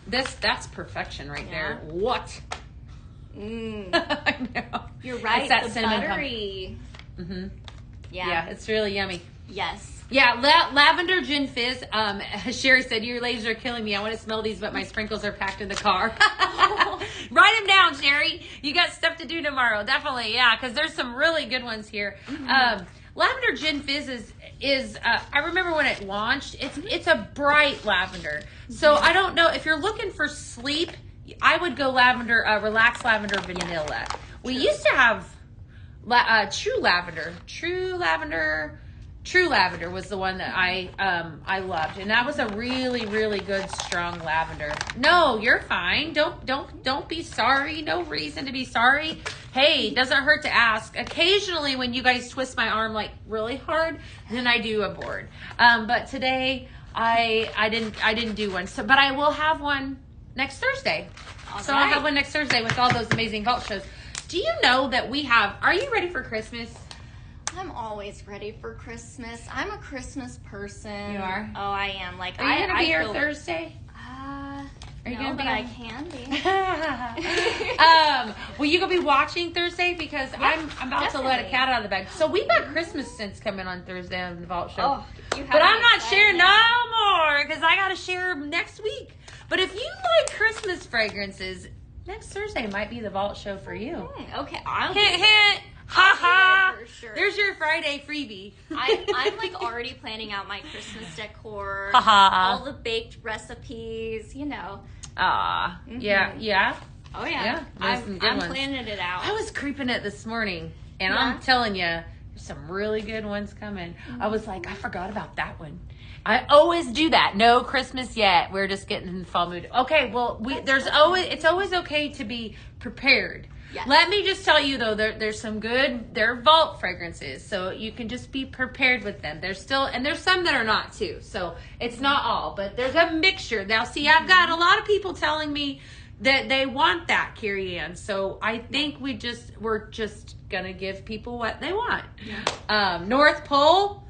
That's perfection right there. What? I know. You're right. It's that the cinnamon buttery. Yeah, it's really yummy. Yes. Yeah, lavender gin fizz. Sherry said, your ladies are killing me. I want to smell these, but my sprinkles are packed in the car. Write them down, Sherry. You got stuff to do tomorrow. Definitely, yeah, because there's some really good ones here. Lavender gin fizz is I remember when it launched. It's a bright lavender. So I don't know if you're looking for sleep. I would go lavender, relaxed lavender vanilla. We used to have true lavender. True lavender was the one that I loved, and that was a really, really good strong lavender. No, you're fine. Don't be sorry. No reason to be sorry. Hey, doesn't hurt to ask. Occasionally, when you guys twist my arm like really hard, then I do a board. But today I didn't do one. So, but I will have one next Thursday. I'll have one next Thursday with all those amazing vault shows. Do you know that we have? Are you ready for Christmas? I'm always ready for Christmas. I'm a Christmas person. You are? Oh, I am. Like, are you gonna be here Thursday? Are you gonna be? I can be. Will you go be watching Thursday? Because I'm about to let a cat out of the bag. So we've got Christmas scents coming on Thursday on the Vault Show. Oh, but I'm not sharing no more because I got to share next week. But if you like Christmas fragrances, next Thursday might be the Vault Show for you. Okay, I'll hint. Ha ha! For sure. There's your Friday freebie. I'm like already planning out my Christmas decor, all the baked recipes, you know. Yeah. Oh yeah. I'm planning it out. I was creeping it this morning, and I'm telling you, there's some really good ones coming. I was like, I forgot about that one. I always do that. No Christmas yet. We're just getting in the fall mood. Okay, well, it's always okay to be prepared. Yes. Let me just tell you though, there's some good, they're vault fragrances, so you can just be prepared with them. There's some that are not too, so it's not all, but there's a mixture. Now see, I've got a lot of people telling me that they want that, Carrie Ann, so I think we're just gonna give people what they want. North Pole,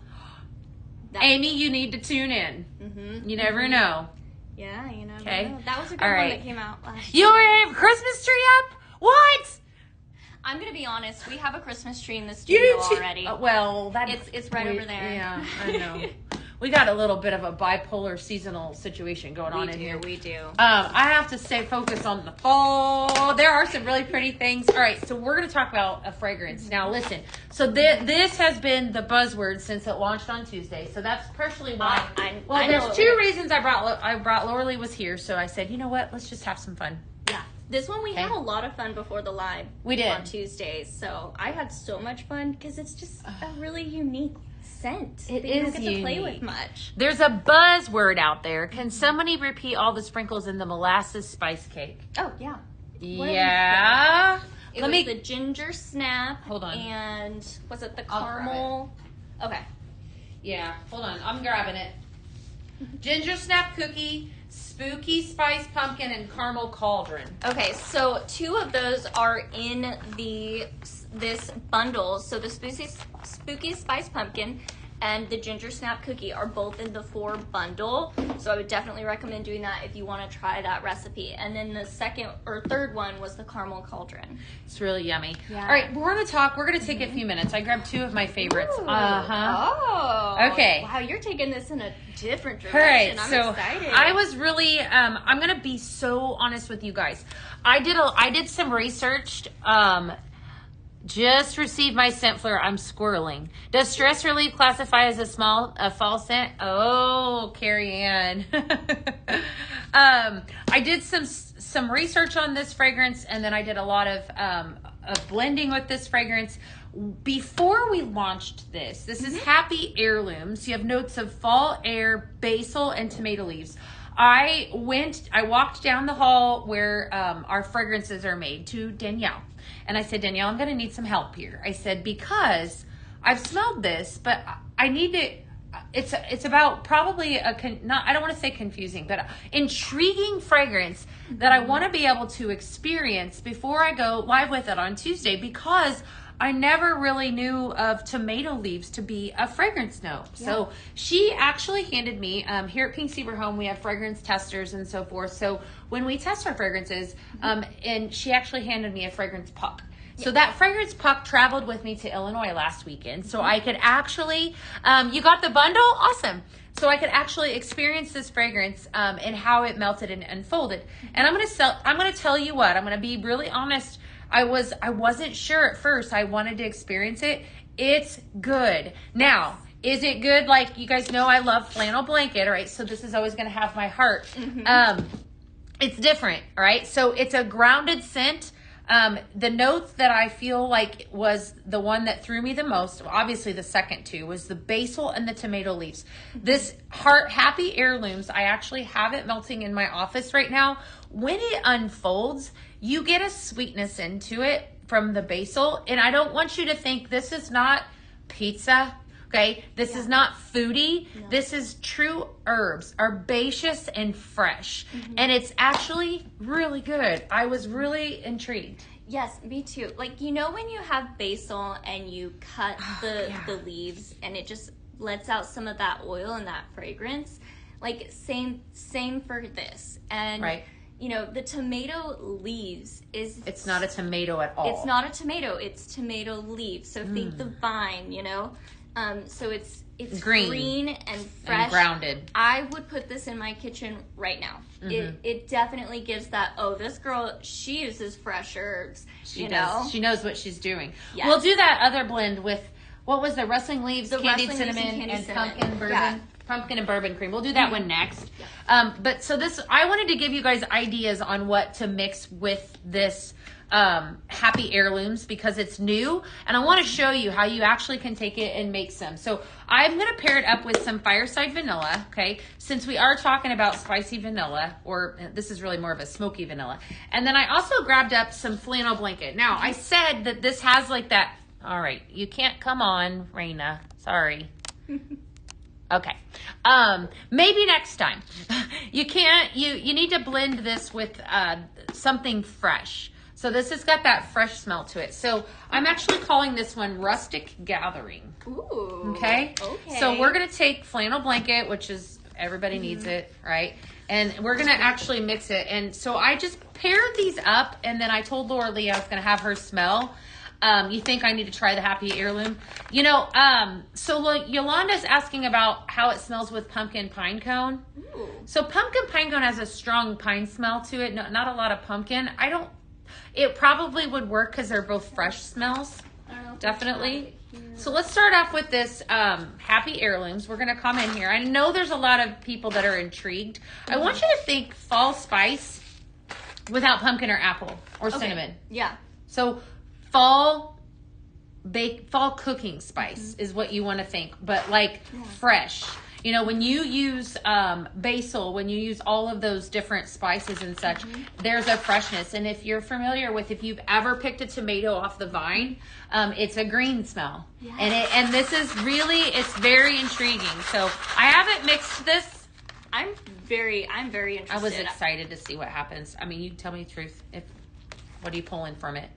Amy, you need to tune in. You never know. Yeah, you never know. That was a good one that came out last year. You already have a Christmas tree up? What? I'm gonna be honest. We have a Christmas tree in the studio already. Well, it's right over there. Yeah, I know. we got a little bit of a bipolar seasonal situation going on in here. We do. I have to stay focused on the fall. There are some really pretty things. All right, so we're going to talk about a fragrance. Now, listen. So this has been the buzzword since it launched on Tuesday. So that's partially why. There's two reasons I brought Laura Lee was here. So I said, you know what? Let's just have some fun. Yeah. This one we had a lot of fun before the live. We did. On Tuesdays. So I had so much fun because it's just a really unique scent. It that you don't is get to play with much. There's a buzzword out there. Can somebody repeat all the sprinkles in the molasses spice cake? Oh, yeah. Yeah. It was the ginger snap. Hold on. And was it the caramel? Okay. Yeah. Hold on. I'm grabbing it. Ginger snap cookie, spooky spice pumpkin, and caramel cauldron. Okay, so 2 of those are in this bundle. So the spooky spice pumpkin and the ginger snap cookie are both in the 4 bundle. So I would definitely recommend doing that if you want to try that recipe. And then the second or third one was the caramel cauldron. It's really yummy. Yeah. All right, we're going to talk. We're going to take a few minutes. I grabbed 2 of my favorites. Ooh. Oh. Okay. Wow, you're taking this in a different direction. All right, I'm excited. I was really, I'm going to be so honest with you guys. I did some research. Just received my scent flare. I'm squirreling. Does stress relief classify as a fall scent? Oh, Carrie Ann. I did some research on this fragrance, and then I did a lot of blending with this fragrance. Before we launched this is Happy Heirlooms. You have notes of fall air, basil, and tomato leaves. I walked down the hall where our fragrances are made to Danielle. And I said, Danielle, I'm going to need some help here. I said, because I've smelled this, but I need to, it's about probably I don't want to say confusing, but intriguing fragrance that I want to be able to experience before I go live with it on Tuesday, because I never really knew of tomato leaves to be a fragrance note. Yeah. So she actually handed me, here at Pink Seaver Home, we have fragrance testers and so forth. So when we test our fragrances, and she actually handed me a fragrance puck. So that fragrance puck traveled with me to Illinois last weekend. So I could actually, you got the bundle? Awesome. So I could actually experience this fragrance and how it melted and unfolded. And I'm going to tell you what, I'm going to be really honest. I wasn't sure at first. I wanted to experience it. It's good. Now, is it good? Like, you guys know I love flannel blanket, all right? So this is always going to have my heart. It's different, all right? So it's a grounded scent. The notes that I feel like was the one that threw me the most, obviously the second 2, was the basil and the tomato leaves. This Happy Heirlooms, I actually have it melting in my office right now. When it unfolds, you get a sweetness into it from the basil. And I don't want you to think this is not pizza. Okay, this is not foodie. No. This is true herbs, herbaceous and fresh. And it's actually really good. I was really intrigued. Yes, me too. Like, you know when you have basil and you cut the leaves and it just lets out some of that oil and that fragrance? Like, same for this. And you know, the tomato leaves it's not a tomato at all. It's not a tomato, it's tomato leaves. So think the vine, you know? So it's green and fresh and grounded. I would put this in my kitchen right now. It definitely gives that, this girl, she uses fresh herbs. She does. She knows what she's doing. Yes. We'll do that other blend with, what was the rustling leaves, candied cinnamon, and pumpkin bourbon. Yeah. Pumpkin and bourbon cream. We'll do that one next. Yeah. But so I wanted to give you guys ideas on what to mix with this Happy Heirlooms, because it's new, and I want to show you how you actually can take it and make some. So I'm going to pair it up with some Fireside Vanilla, okay, since we are talking about spicy vanilla, or this is really more of a smoky vanilla. And then I also grabbed up some Flannel Blanket. Now, I said that this has like that, all right, you can't come on, Raina, sorry. Okay. Maybe next time. You need to blend this with something fresh. So this has got that fresh smell to it. So I'm actually calling this one Rustic Gathering. Ooh. Okay? So we're going to take Flannel Blanket, which is, everybody needs it, right? And we're going to actually mix it. And so I just paired these up, and then I told Laura Lee I was going to have her smell. You think I need to try the Happy Heirloom? You know, so Yolanda's asking about how it smells with pumpkin pine cone. Ooh. So pumpkin pine cone has a strong pine smell to it. Not a lot of pumpkin. It probably would work because they're both fresh smells. I don't know if Definitely. it's not, So let's start off with this Happy Heirlooms. We're going to come in here. I know there's a lot of people that are intrigued. I want you to think fall spice without pumpkin or apple or cinnamon. Yeah. So fall cooking spice is what you want to think, but like fresh. You know, when you use basil, when you use all of those different spices and such, there's a freshness. And if you're familiar with, if you've ever picked a tomato off the vine, it's a green smell. Yeah. And this is really, it's very intriguing. So I haven't mixed this. I'm very interested. I was excited to see what happens. I mean, you tell me the truth. What are you pulling from it?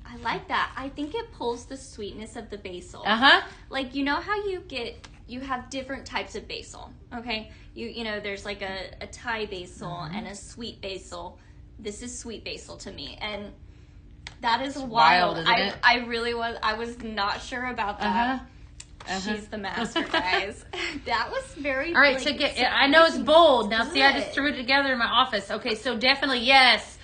I like that. I think it pulls the sweetness of the basil. Like, you know how you have different types of basil, okay? You know, there's like a Thai basil and a sweet basil. This is sweet basil to me, and that is wild. Isn't it? I was not sure about that. She's the master, guys. That was very. All right, so I know it's bold. Now, see, I just threw it together in my office. Okay, so definitely, yes,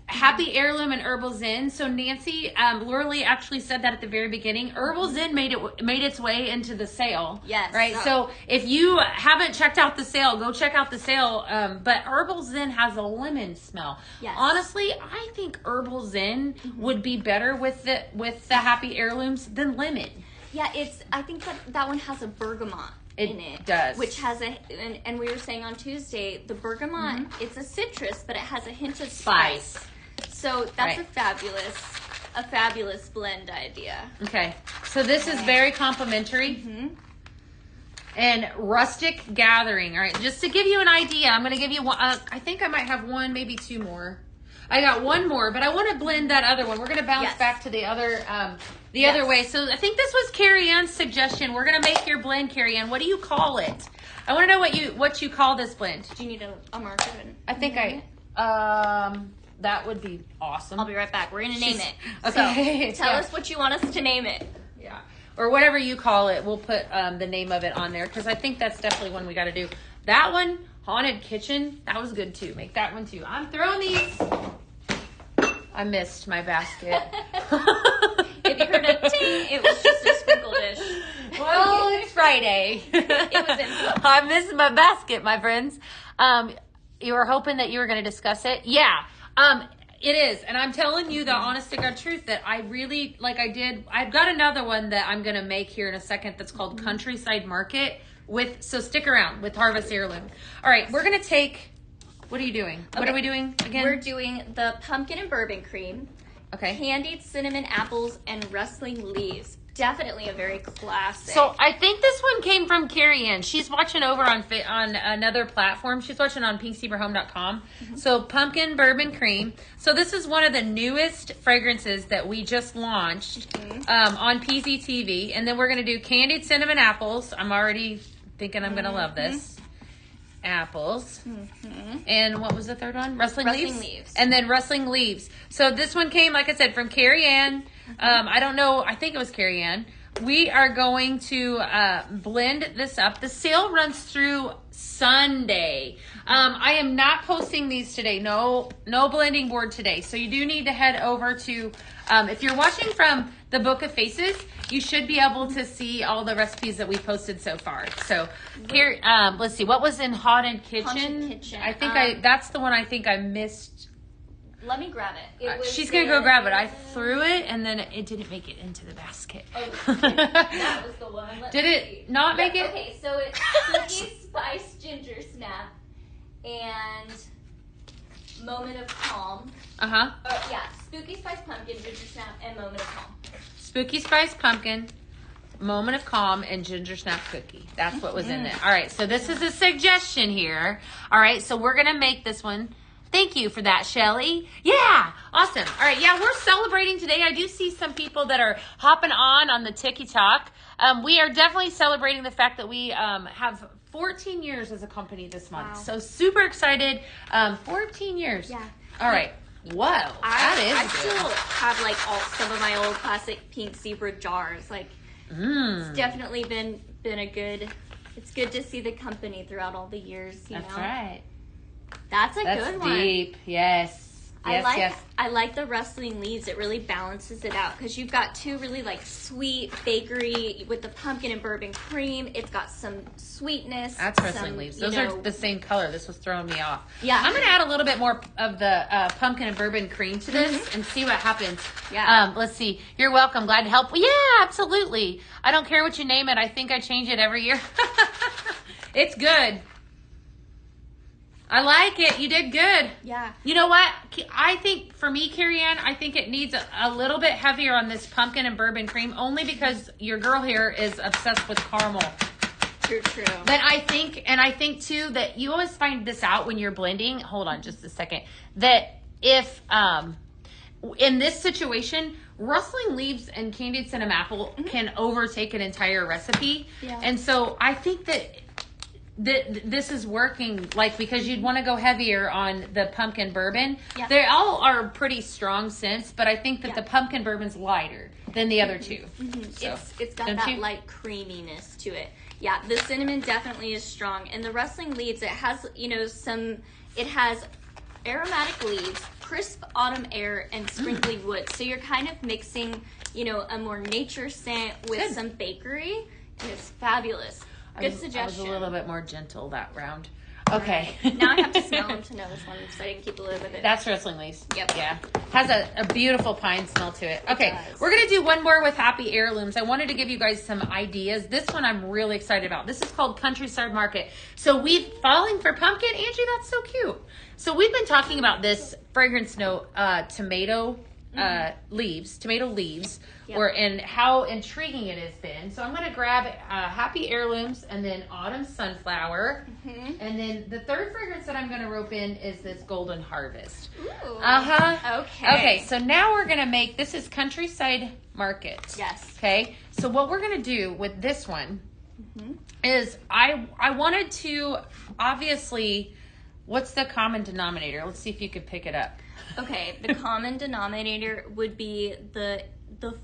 Happy Heirloom and Herbal Zen. So Nancy, Laura Lee actually said that at the very beginning. Herbal Zen made its way into the sale. Yes. Right. So if you haven't checked out the sale, go check out the sale. But Herbal Zen has a lemon smell. Yes. Honestly, I think Herbal Zen would be better with the Happy Heirlooms than lemon. Yeah, I think that one has a bergamot in it. Does. Which has and we were saying on Tuesday, the bergamot, it's a citrus, but it has a hint of spice. So that's a fabulous blend idea. Okay. So this is very complimentary. And rustic gathering. All right. Just to give you an idea, I'm going to give you one. I think I might have one, maybe two more. I got one more, but I want to blend that other one. We're going to bounce back to the other other way. So I think this was Carrie Ann's suggestion. We're going to make your blend, Carrie Ann. What do you call it? I want to know what you call this blend. Do you need a marker? I think that would be awesome. I'll be right back. We're going to name it. Okay. So tell us what you want us to name it. Yeah. Or whatever you call it. We'll put the name of it on there because I think that's definitely one we got to do. That one, Haunted Kitchen, that was good too. Make that one too. I'm throwing these. I missed my basket. If you heard a ting, it was just a sprinkle dish. Well, it's Friday. It was empty. I missed my basket, my friends. You were hoping that you were going to discuss it. Yeah, it is. And I'm telling you the honest to God truth that I really, like I did, I've got another one that I'm going to make here in a second that's called Countryside Market. So stick around with Harvest Heirloom. All right, we're going to take... What are you doing? Okay. What are we doing again? We're doing the pumpkin and bourbon cream, candied cinnamon apples, and rustling leaves. Definitely a very classic. So I think this one came from Carrie Ann. She's watching over on another platform. She's watching on pinkzebrahome.com. So pumpkin bourbon cream. So this is one of the newest fragrances that we just launched on PZTV. And then we're going to do candied cinnamon apples. I'm already thinking I'm going to love this. Apples. And what was the third one? Rustling leaves. And then rustling leaves. So this one came, like I said, from Carrie Ann. I don't know. I think it was Carrie Ann. We are going to blend this up. The sale runs through Sunday. I am not posting these today. No blending board today. So you do need to head over to, if you're watching from the Book of Faces, you should be able to see all the recipes that we posted so far. So here, let's see. What was in Haunted Kitchen? Haunted Kitchen. I think that's the one I think I missed. Let me grab it. She's going to go grab it. I threw it, and then it didn't make it into the basket. Oh, that was the one. Did it not make it? Okay, so it's Spooky Spice Ginger Snap and Moment of Calm. Spooky Spice Pumpkin, Ginger Snap, and Moment of Calm. Spooky Spice Pumpkin, Moment of Calm, and Ginger Snap Cookie. That's what was in it. All right, so this is a suggestion here. All right, so we're going to make this one. Thank you for that, Shelly. Yeah, awesome. All right, yeah, we're celebrating today. I do see some people that are hopping on the TikTok. We are definitely celebrating the fact that we have 14 years as a company this month. Wow. So super excited. 14 years. Yeah. All right. Whoa, I good. still have like some of my old classic pink zebra jars. Like it's definitely been a good. It's good to see the company throughout all the years. That's right. That's good one. Deep. Yes. I like the rustling leaves. It really balances it out because you've got two really like sweet bakery with the pumpkin and bourbon cream. It's got some sweetness. That's rustling leaves. Those are the same color. This was throwing me off. Yeah. I'm going to add a little bit more of the pumpkin and bourbon cream to this and see what happens. Yeah. Let's see. You're welcome. Glad to help. Yeah, absolutely. I don't care what you name it. I think I change it every year. It's good. I like it. You did good. Yeah. You know what? I think for me, Carrie Ann, I think it needs a little bit heavier on this pumpkin and bourbon cream, only because your girl here is obsessed with caramel. True. But I think too that you always find this out when you're blending. Hold on just a second. That if in this situation, rustling leaves and candied cinnamon apple can overtake an entire recipe. Yeah. And so I think that this is working, like, because you'd want to go heavier on the pumpkin bourbon. Yeah. They all are pretty strong scents, but I think that the pumpkin bourbon's lighter than the other two. So, it's got that light creaminess to it. Yeah, the cinnamon definitely is strong, and the rustling leaves, it has it has aromatic leaves, crisp autumn air, and sprinkly wood. So you're kind of mixing a more nature scent with some bakery, and it's fabulous. Good suggestion. I was a little bit more gentle that round. Okay. Right. Now I have to smell them to know which one, so I can keep a little bit of it. That's rustling leaves. Yep. Yeah. Has a beautiful pine smell to it. Okay. We're going to do one more with Happy Heirlooms. I wanted to give you guys some ideas. This one I'm really excited about. This is called Countryside Market. So we've falling for pumpkin. Angie, that's so cute. So we've been talking about this fragrance note, tomato leaves, and how intriguing it has been. So I'm going to grab Happy Heirlooms and then Autumn Sunflower. And then the third fragrance that I'm going to rope in is this Golden Harvest. Ooh. Okay, so now we're going to make, this is Countryside Market. Yes. Okay, so what we're going to do with this one is I wanted to, obviously, what's the common denominator? Let's see if you could pick it up. Okay, the common denominator would be the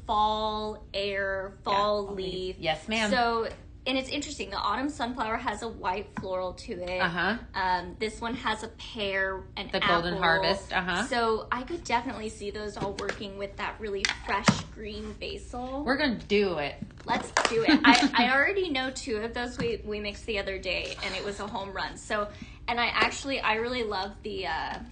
fall air, fall leaf. Yes, ma'am. So, and it's interesting. The autumn sunflower has a white floral to it. This one has a pear and the apple. Golden Harvest. So I could definitely see those all working with that really fresh green basil. We're gonna do it. Let's do it. I already know two of those we mixed the other day, and it was a home run. So. And I really love the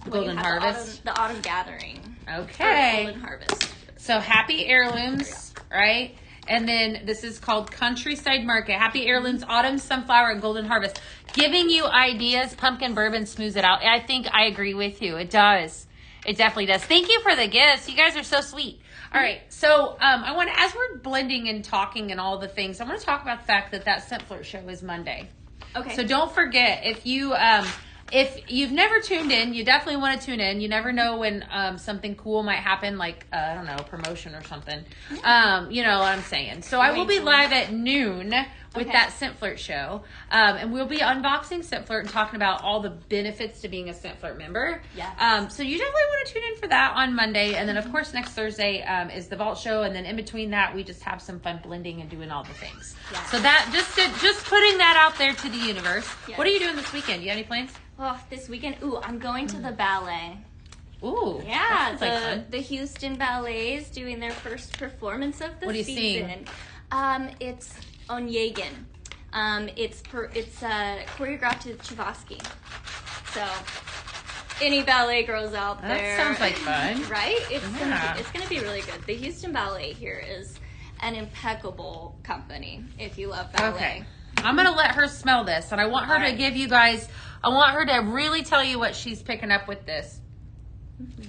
Golden Harvest, the autumn gathering. Okay. Golden Harvest. So Happy Heirlooms, right? And then this is called Countryside Market. Happy Heirlooms, Autumn Sunflower, and Golden Harvest. Giving you ideas. Pumpkin bourbon smooths it out. I think I agree with you. It does. It definitely does. Thank you for the gifts. You guys are so sweet. All right. So I want to, as we're blending and talking and all the things, I want to talk about the fact that Scent Flirt show is Monday. Okay. So don't forget, if you've never tuned in, you definitely want to tune in. You never know when something cool might happen, like I don't know, promotion or something. You know what I'm saying. So I will be live at noon with that Scent Flirt show, and we'll be unboxing Scent Flirt and talking about all the benefits to being a Scent Flirt member. Yes. So you definitely want to tune in for that on Monday, and then of course next Thursday is the Vault show, and then in between that we just have some fun blending and doing all the things. Yes. So that just putting that out there to the universe. Yes. What are you doing this weekend? You have any plans? Oh, this weekend. Ooh, I'm going to the ballet. Ooh. Yeah, that sounds like fun. the Houston Ballet is doing their first performance of the What are you season. It's Onegin. It's choreographed to Chavosky. So any ballet girls out there. That sounds like fun. Right? It's gonna be really good. The Houston Ballet here is an impeccable company if you love ballet. Okay. I'm going to let her smell this, and I want her to give you guys, I want her to really tell you what she's picking up with this.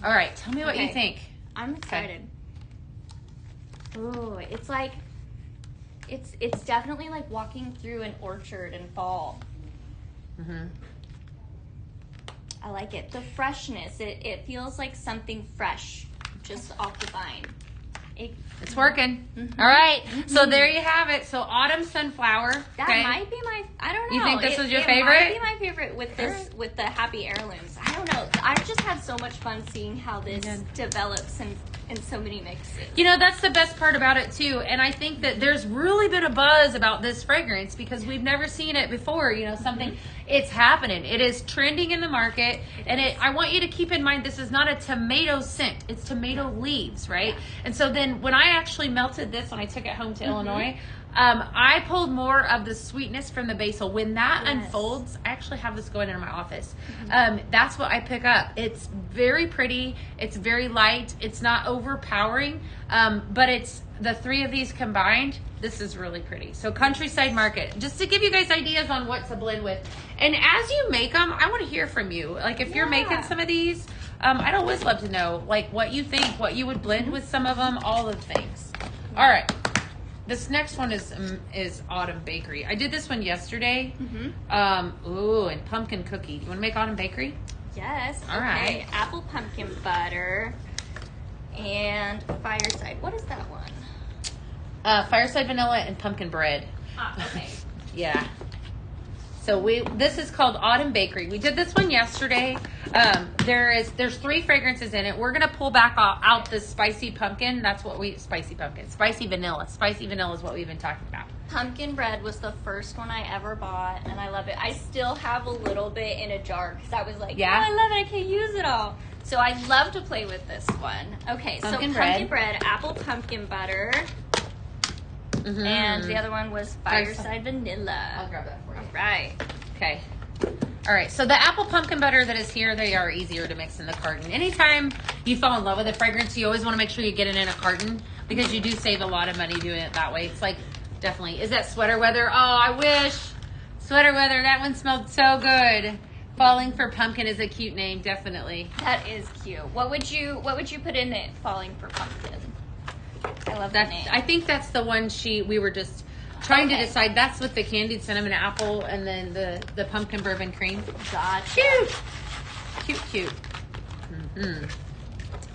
All right. Tell me what you think. I'm excited. Ooh, it's like, it's definitely like walking through an orchard in fall. I like it. The freshness, it feels like something fresh just off the vine. It's working. All right. So there you have it. So Autumn Sunflower. That might be I don't You think this was your It favorite? might be my favorite with this, with the Happy Heirlooms. I don't know. I just had so much fun seeing how this develops in so many mixes. You know, that's the best part about it too. And I think that there's really been a buzz about this fragrance because we've never seen it before. You know, something, it's happening. It is trending in the market. And I want you to keep in mind, this is not a tomato scent. It's tomato leaves, right? And so then when I actually melted this, when I took it home to Illinois, I pulled more of the sweetness from the basil. When that unfolds, I actually have this going in my office. That's what I pick up. It's very pretty. It's very light. It's not overpowering, but it's the three of these combined. This is really pretty. So Countryside Market, just to give you guys ideas on what to blend with. And as you make them, I want to hear from you. Like if you're making some of these, I'd always love to know like what you think, what you would blend with some of them, all the things. All right. This next one is Autumn Bakery. I did this one yesterday. Ooh, and pumpkin cookie. You want to make Autumn Bakery? Yes. All right. Apple pumpkin butter and Fireside. What is that one? Fireside vanilla and pumpkin bread. Okay. Yeah. So this is called Autumn Bakery. We did this one yesterday. There's 3 fragrances in it. We're gonna pull back out the spicy pumpkin. That's what spicy vanilla. Spicy vanilla is what we've been talking about. Pumpkin bread was the first one I ever bought, and I love it. I still have a little bit in a jar because I was like, oh, I love it. I can't use it all. So I love to play with this one. Okay, pumpkin bread, apple pumpkin butter, and the other one was Fireside vanilla. I'll grab that for you. All right. Okay. All right. So the apple pumpkin butter that is here, they are easier to mix in the carton. Anytime you fall in love with a fragrance, you always want to make sure you get it in a carton because you do save a lot of money doing it that way. It's like, definitely. Is that Sweater Weather? Oh, I wish. Sweater Weather. That one smelled so good. Falling for Pumpkin is a cute name, definitely. That is cute. What would you put in it? Falling for Pumpkin. I love that name. I think that's the one we were just trying to decide. That's with the candied cinnamon apple and then the pumpkin bourbon cream. Gotcha. Cute.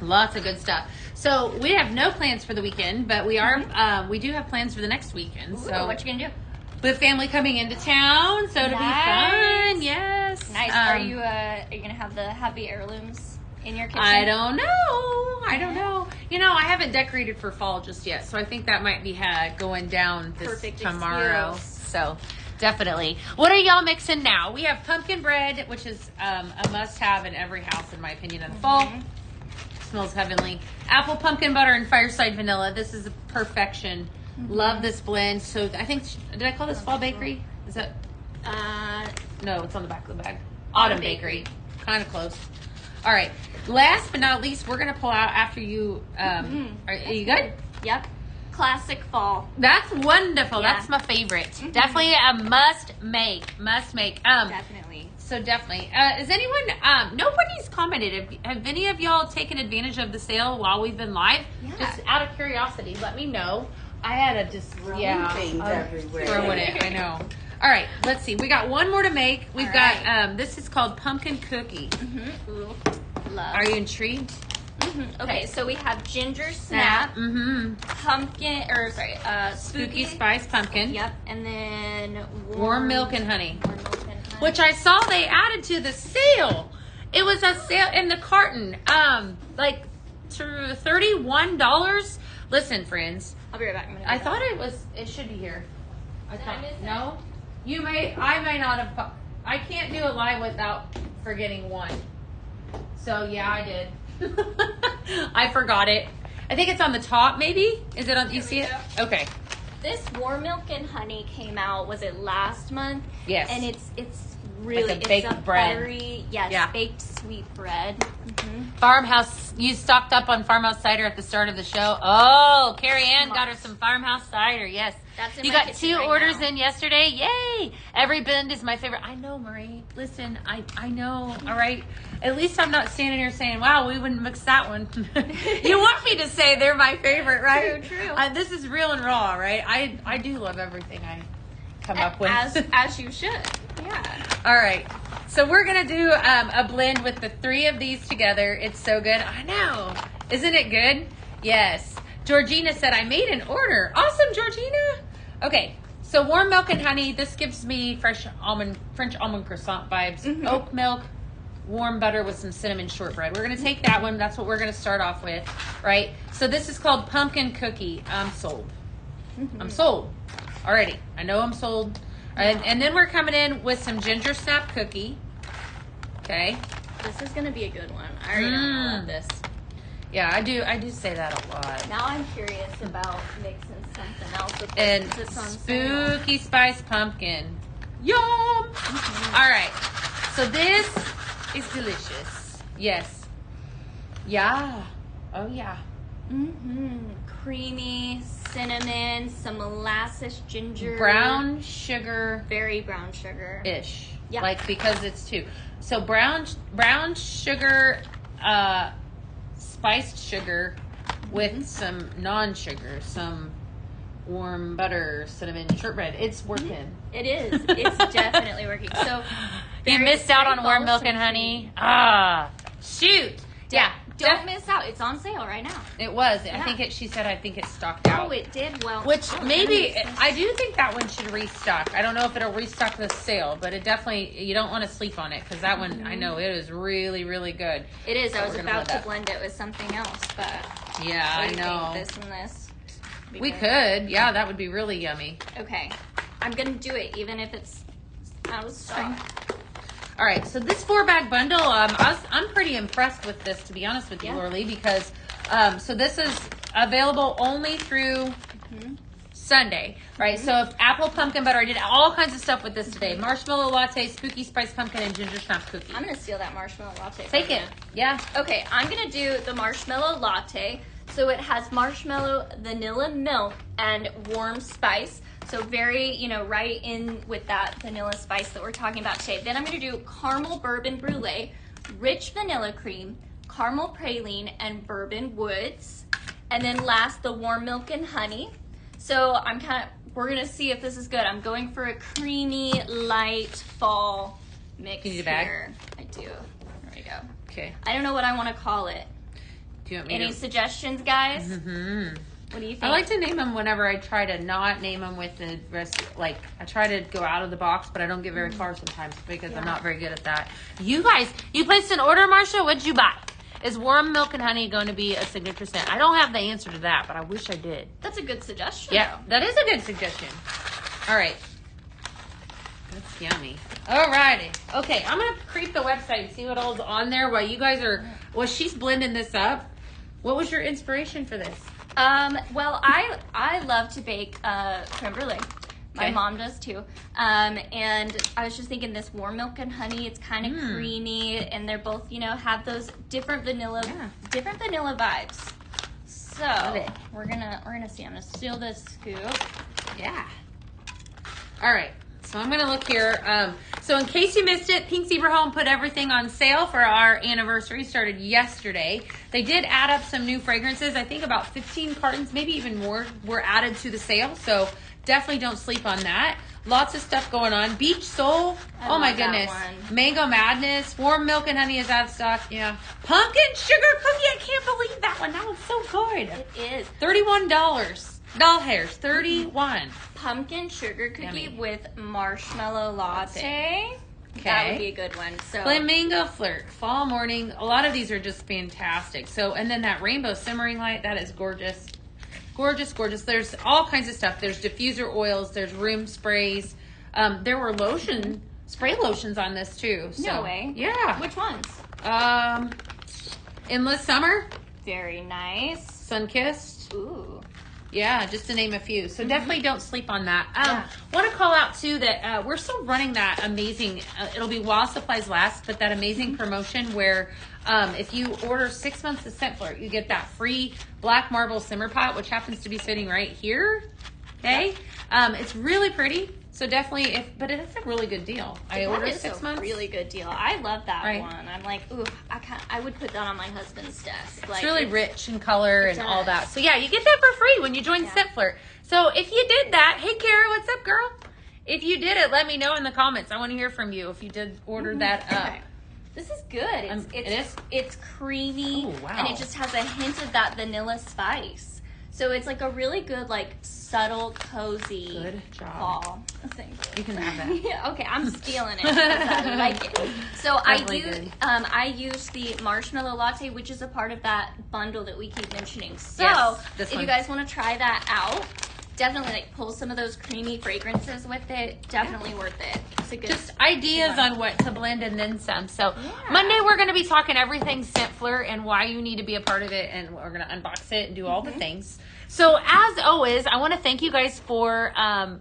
Lots of good stuff. So we have no plans for the weekend, but we do have plans for the next weekend. Ooh, so what you gonna do? With family coming into town, so it'll be fun. Yes. Nice. Are you gonna have the Happy Heirlooms in your kitchen? I don't know. You know, I haven't decorated for fall just yet, so I think that might be going down tomorrow. Excuse. So definitely. What are y'all mixing now? We have pumpkin bread, which is a must-have in every house, in my opinion, in the fall. Smells heavenly. Apple pumpkin butter and Fireside vanilla. This is perfection. Love this blend. So I think, did I call this Fall Bakery? Is that? No, it's on the back of the bag. Autumn Bakery. Kind of close. All right. Last but not least, we're going to pull out after you. Are you good? Yep. Classic fall. That's wonderful. Yeah. That's my favorite. Definitely a must make. Definitely. So definitely. Is anyone, nobody's commented. Have any of y'all taken advantage of the sale while we've been live? Yeah. Just out of curiosity, let me know. I had things everywhere. Throwing it, I know. All right, let's see. We got one more to make. We've got, this is called Pumpkin Cookie. Ooh, love. Are you intrigued? Okay, so we have ginger snap, pumpkin, spooky spice pumpkin. Yep, and then warm milk and honey. Which I saw they added to the sale. It was a sale in the carton, like $31. Listen, friends. I'll be right back. I thought it should be here. No? I may not have, I can't do a live without forgetting one. So yeah, I did. I forgot it. I think it's on the top maybe. Is it on, you see it? Okay. This warm milk and honey came out, was it last month? Yes. And it's really, like a baked bread. Buttery, baked sweet bread. Farmhouse, you stocked up on Farmhouse cider at the start of the show. Oh, Carrie Ann got her some Farmhouse cider. Yes. You got 2 orders in yesterday. Yay. Every blend is my favorite. I know, Marie. Listen, I know. All right. At least I'm not standing here saying, wow, we wouldn't mix that one. You want me to say they're my favorite, right? True. This is real and raw, right? I do love everything I come up with. As you should. Yeah. All right. So we're going to do a blend with the 3 of these together. It's so good. I know. Isn't it good? Yes. Georgina said, I made an order. Awesome, Georgina. Okay. So warm milk and honey. This gives me French almond croissant vibes. Mm-hmm. Oat milk, warm butter with some cinnamon shortbread. We're gonna take that one. That's what we're gonna start off with, right? So this is called pumpkin cookie. I'm sold. Mm-hmm. I'm sold already. I know I'm sold. And then we're coming in with some ginger snap cookie. Okay. This is gonna be a good one. I already know I love this. Yeah, I do say that a lot. Now I'm curious about mixing something else with this. And 'cause it's on sale. spooky spice pumpkin. Yum! All right. So this is delicious. Yes. Yeah. Oh, yeah. Creamy, cinnamon, some molasses, ginger. Brown sugar. Very brown sugar. Ish. Yeah. Like, because it's two. So brown sugar, spiced sugar with some non-sugar, some warm butter, cinnamon shortbread. It's working. It is. It's definitely working. So You missed out on warm milk and honey. Ah, shoot. Yeah. Don't miss out. It's on sale right now. It was. Yeah. She said, I think it's stocked out. Oh, it did? Well. Which oh, maybe, that makes sense. I do think that one should restock. I don't know if it'll restock the sale, but it definitely, you don't want to sleep on it because that one, I know it is really, really good. It is. So I was we're gonna about let to that- blend it with something else, but. Yeah, what I do you know. think? This and this. We could. Yeah, that would be really yummy. Okay. I'm going to do it even if it's out of stock. All right, so this 4-bag bundle, I'm pretty impressed with this, to be honest with you, Yeah. Laura-Lee, because so this is available only through Sunday, right? So if apple pumpkin butter, I did all kinds of stuff with this today. Marshmallow latte, spooky spice pumpkin, and ginger snap cookie. I'm going to steal that marshmallow latte. Take from it. you. Yeah. Okay, I'm going to do the marshmallow latte. So it has marshmallow, vanilla milk, and warm spice. So very, right in with that vanilla spice that we're talking about today. Then I'm going to do caramel bourbon brulee, rich vanilla cream, caramel praline, and bourbon woods. And then last, the warm milk and honey. So we're going to see if this is good. I'm going for a creamy, light fall mix You need a bag? here. I do. There we go. Okay. I don't know what I want to call it. Do you want me Any to? suggestions, guys? Mm-hmm. What do you think? I like to name them whenever I try to not name them with the rest. Like, I try to go out of the box, but I don't get very far sometimes because I'm not very good at that. You guys, you placed an order, Marsha? What'd you buy? Is warm milk and honey going to be a signature scent? I don't have the answer to that, but I wish I did. That's a good suggestion. Yeah, that is a good suggestion. All right. That's yummy. Alrighty. Okay, I'm going to creep the website and see what all's on there while you guys are, while she's blending this up. What was your inspiration for this? Well, I love to bake creme brulee. My Okay. mom does too. And I was just thinking this warm milk and honey, it's kind of creamy, and they're both, have those different vanilla vibes. So Love it. we're gonna see. I'm gonna steal this scoop. Yeah. All right. So I'm going to look here. So in case you missed it, Pink Zebra Home put everything on sale for our anniversary. Started yesterday. They did add up some new fragrances. I think about 15 cartons, maybe even more, were added to the sale. So definitely don't sleep on that. Lots of stuff going on. Beach Soul. I Oh my love that goodness. one. Mango Madness. Warm Milk and Honey is out of stock. Yeah. Pumpkin Sugar Cookie. I can't believe that one. That one's so good. It is $31. Doll hairs. 31. pumpkin sugar cookie Yummy. with marshmallow latte. That would be a good one. So Flamingo Flirt, Fall Morning. A lot of these are just fantastic. So, and then that Rainbow Simmering Light, that is gorgeous. Gorgeous, gorgeous. There's all kinds of stuff. There's diffuser oils. There's room sprays. There were spray lotions on this too. So, No way. Yeah. Which ones? Endless Summer, Very nice. Sunkissed. Ooh. Yeah, just to name a few. So definitely don't sleep on that. Yeah. Want to call out too that we're still running that amazing, it'll be while supplies last, but that amazing promotion where if you order 6 months of Scent Flirt, you get that free black marble simmer pot, which happens to be sitting right here. Okay. It's really pretty. So definitely, but it's a really good deal. I That ordered is 6 a months. really good deal. I love that Right. one. I'm like, ooh, I would put that on my husband's desk. Like, It's really rich in color it and all does. that. So yeah, you get that for free when you join Yeah. Scent Flirt. So if you did that, hey Kara, what's up, girl? If you did it, let me know in the comments. I want to hear from you if you did order that up. Okay. This is good. It's it is? It's creamy. Oh, wow. And it just has a hint of that vanilla spice. So it's like a really good, like subtle, cozy Good job. fall. Thank You can have that. Yeah, okay, I'm stealing it because I like it. So Definitely I used the marshmallow latte, which is a part of that bundle that we keep mentioning. So Yes, this if one. you guys want to try that out, definitely like pull some of those creamy fragrances with it. Definitely worth it. It's a good. Just ideas on what to blend and then some. So Yeah. Monday we're going to be talking everything scent flirt and why you need to be a part of it, and we're going to unbox it and do all the things. So as always, I want to thank you guys for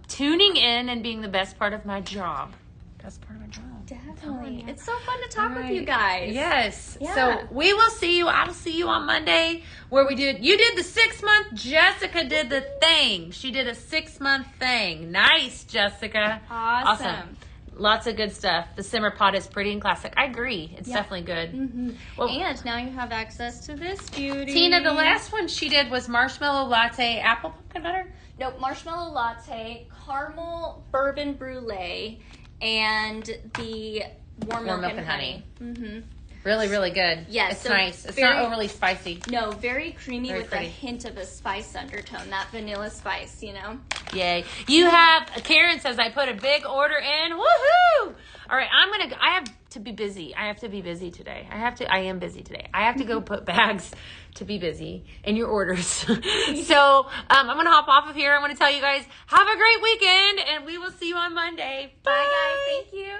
tuning in and being the best part of my job. Best part of my job. Definitely. It's so fun to talk with Right. you guys. Yes. Yeah. So we will see you. I'll see you on Monday where you did the 6 month. Jessica did the thing. She did a 6 month thing. Nice, Jessica. Awesome. Lots of good stuff. The simmer pot is pretty and classic. I agree. It's definitely good. Mm-hmm. Well, And now you have access to this beauty. Tina, the last one she did was marshmallow latte, apple pumpkin butter. Nope, marshmallow latte, caramel bourbon brulee, and the warm milk and honey. Mm-hmm. Really, really good. Yes, It's so nice. It's very- not overly spicy. No, very creamy Very with pretty. a hint of a spice undertone, that vanilla spice, you know? Yay. You have, Karen says, I put a big order in. Woohoo! All right, I have to be busy. I have to be busy today. I am busy today. I have to go put bags to be busy in your orders. So I'm going to hop off of here. I'm going to tell you guys, have a great weekend, and we will see you on Monday. Bye, Bye guys, thank you.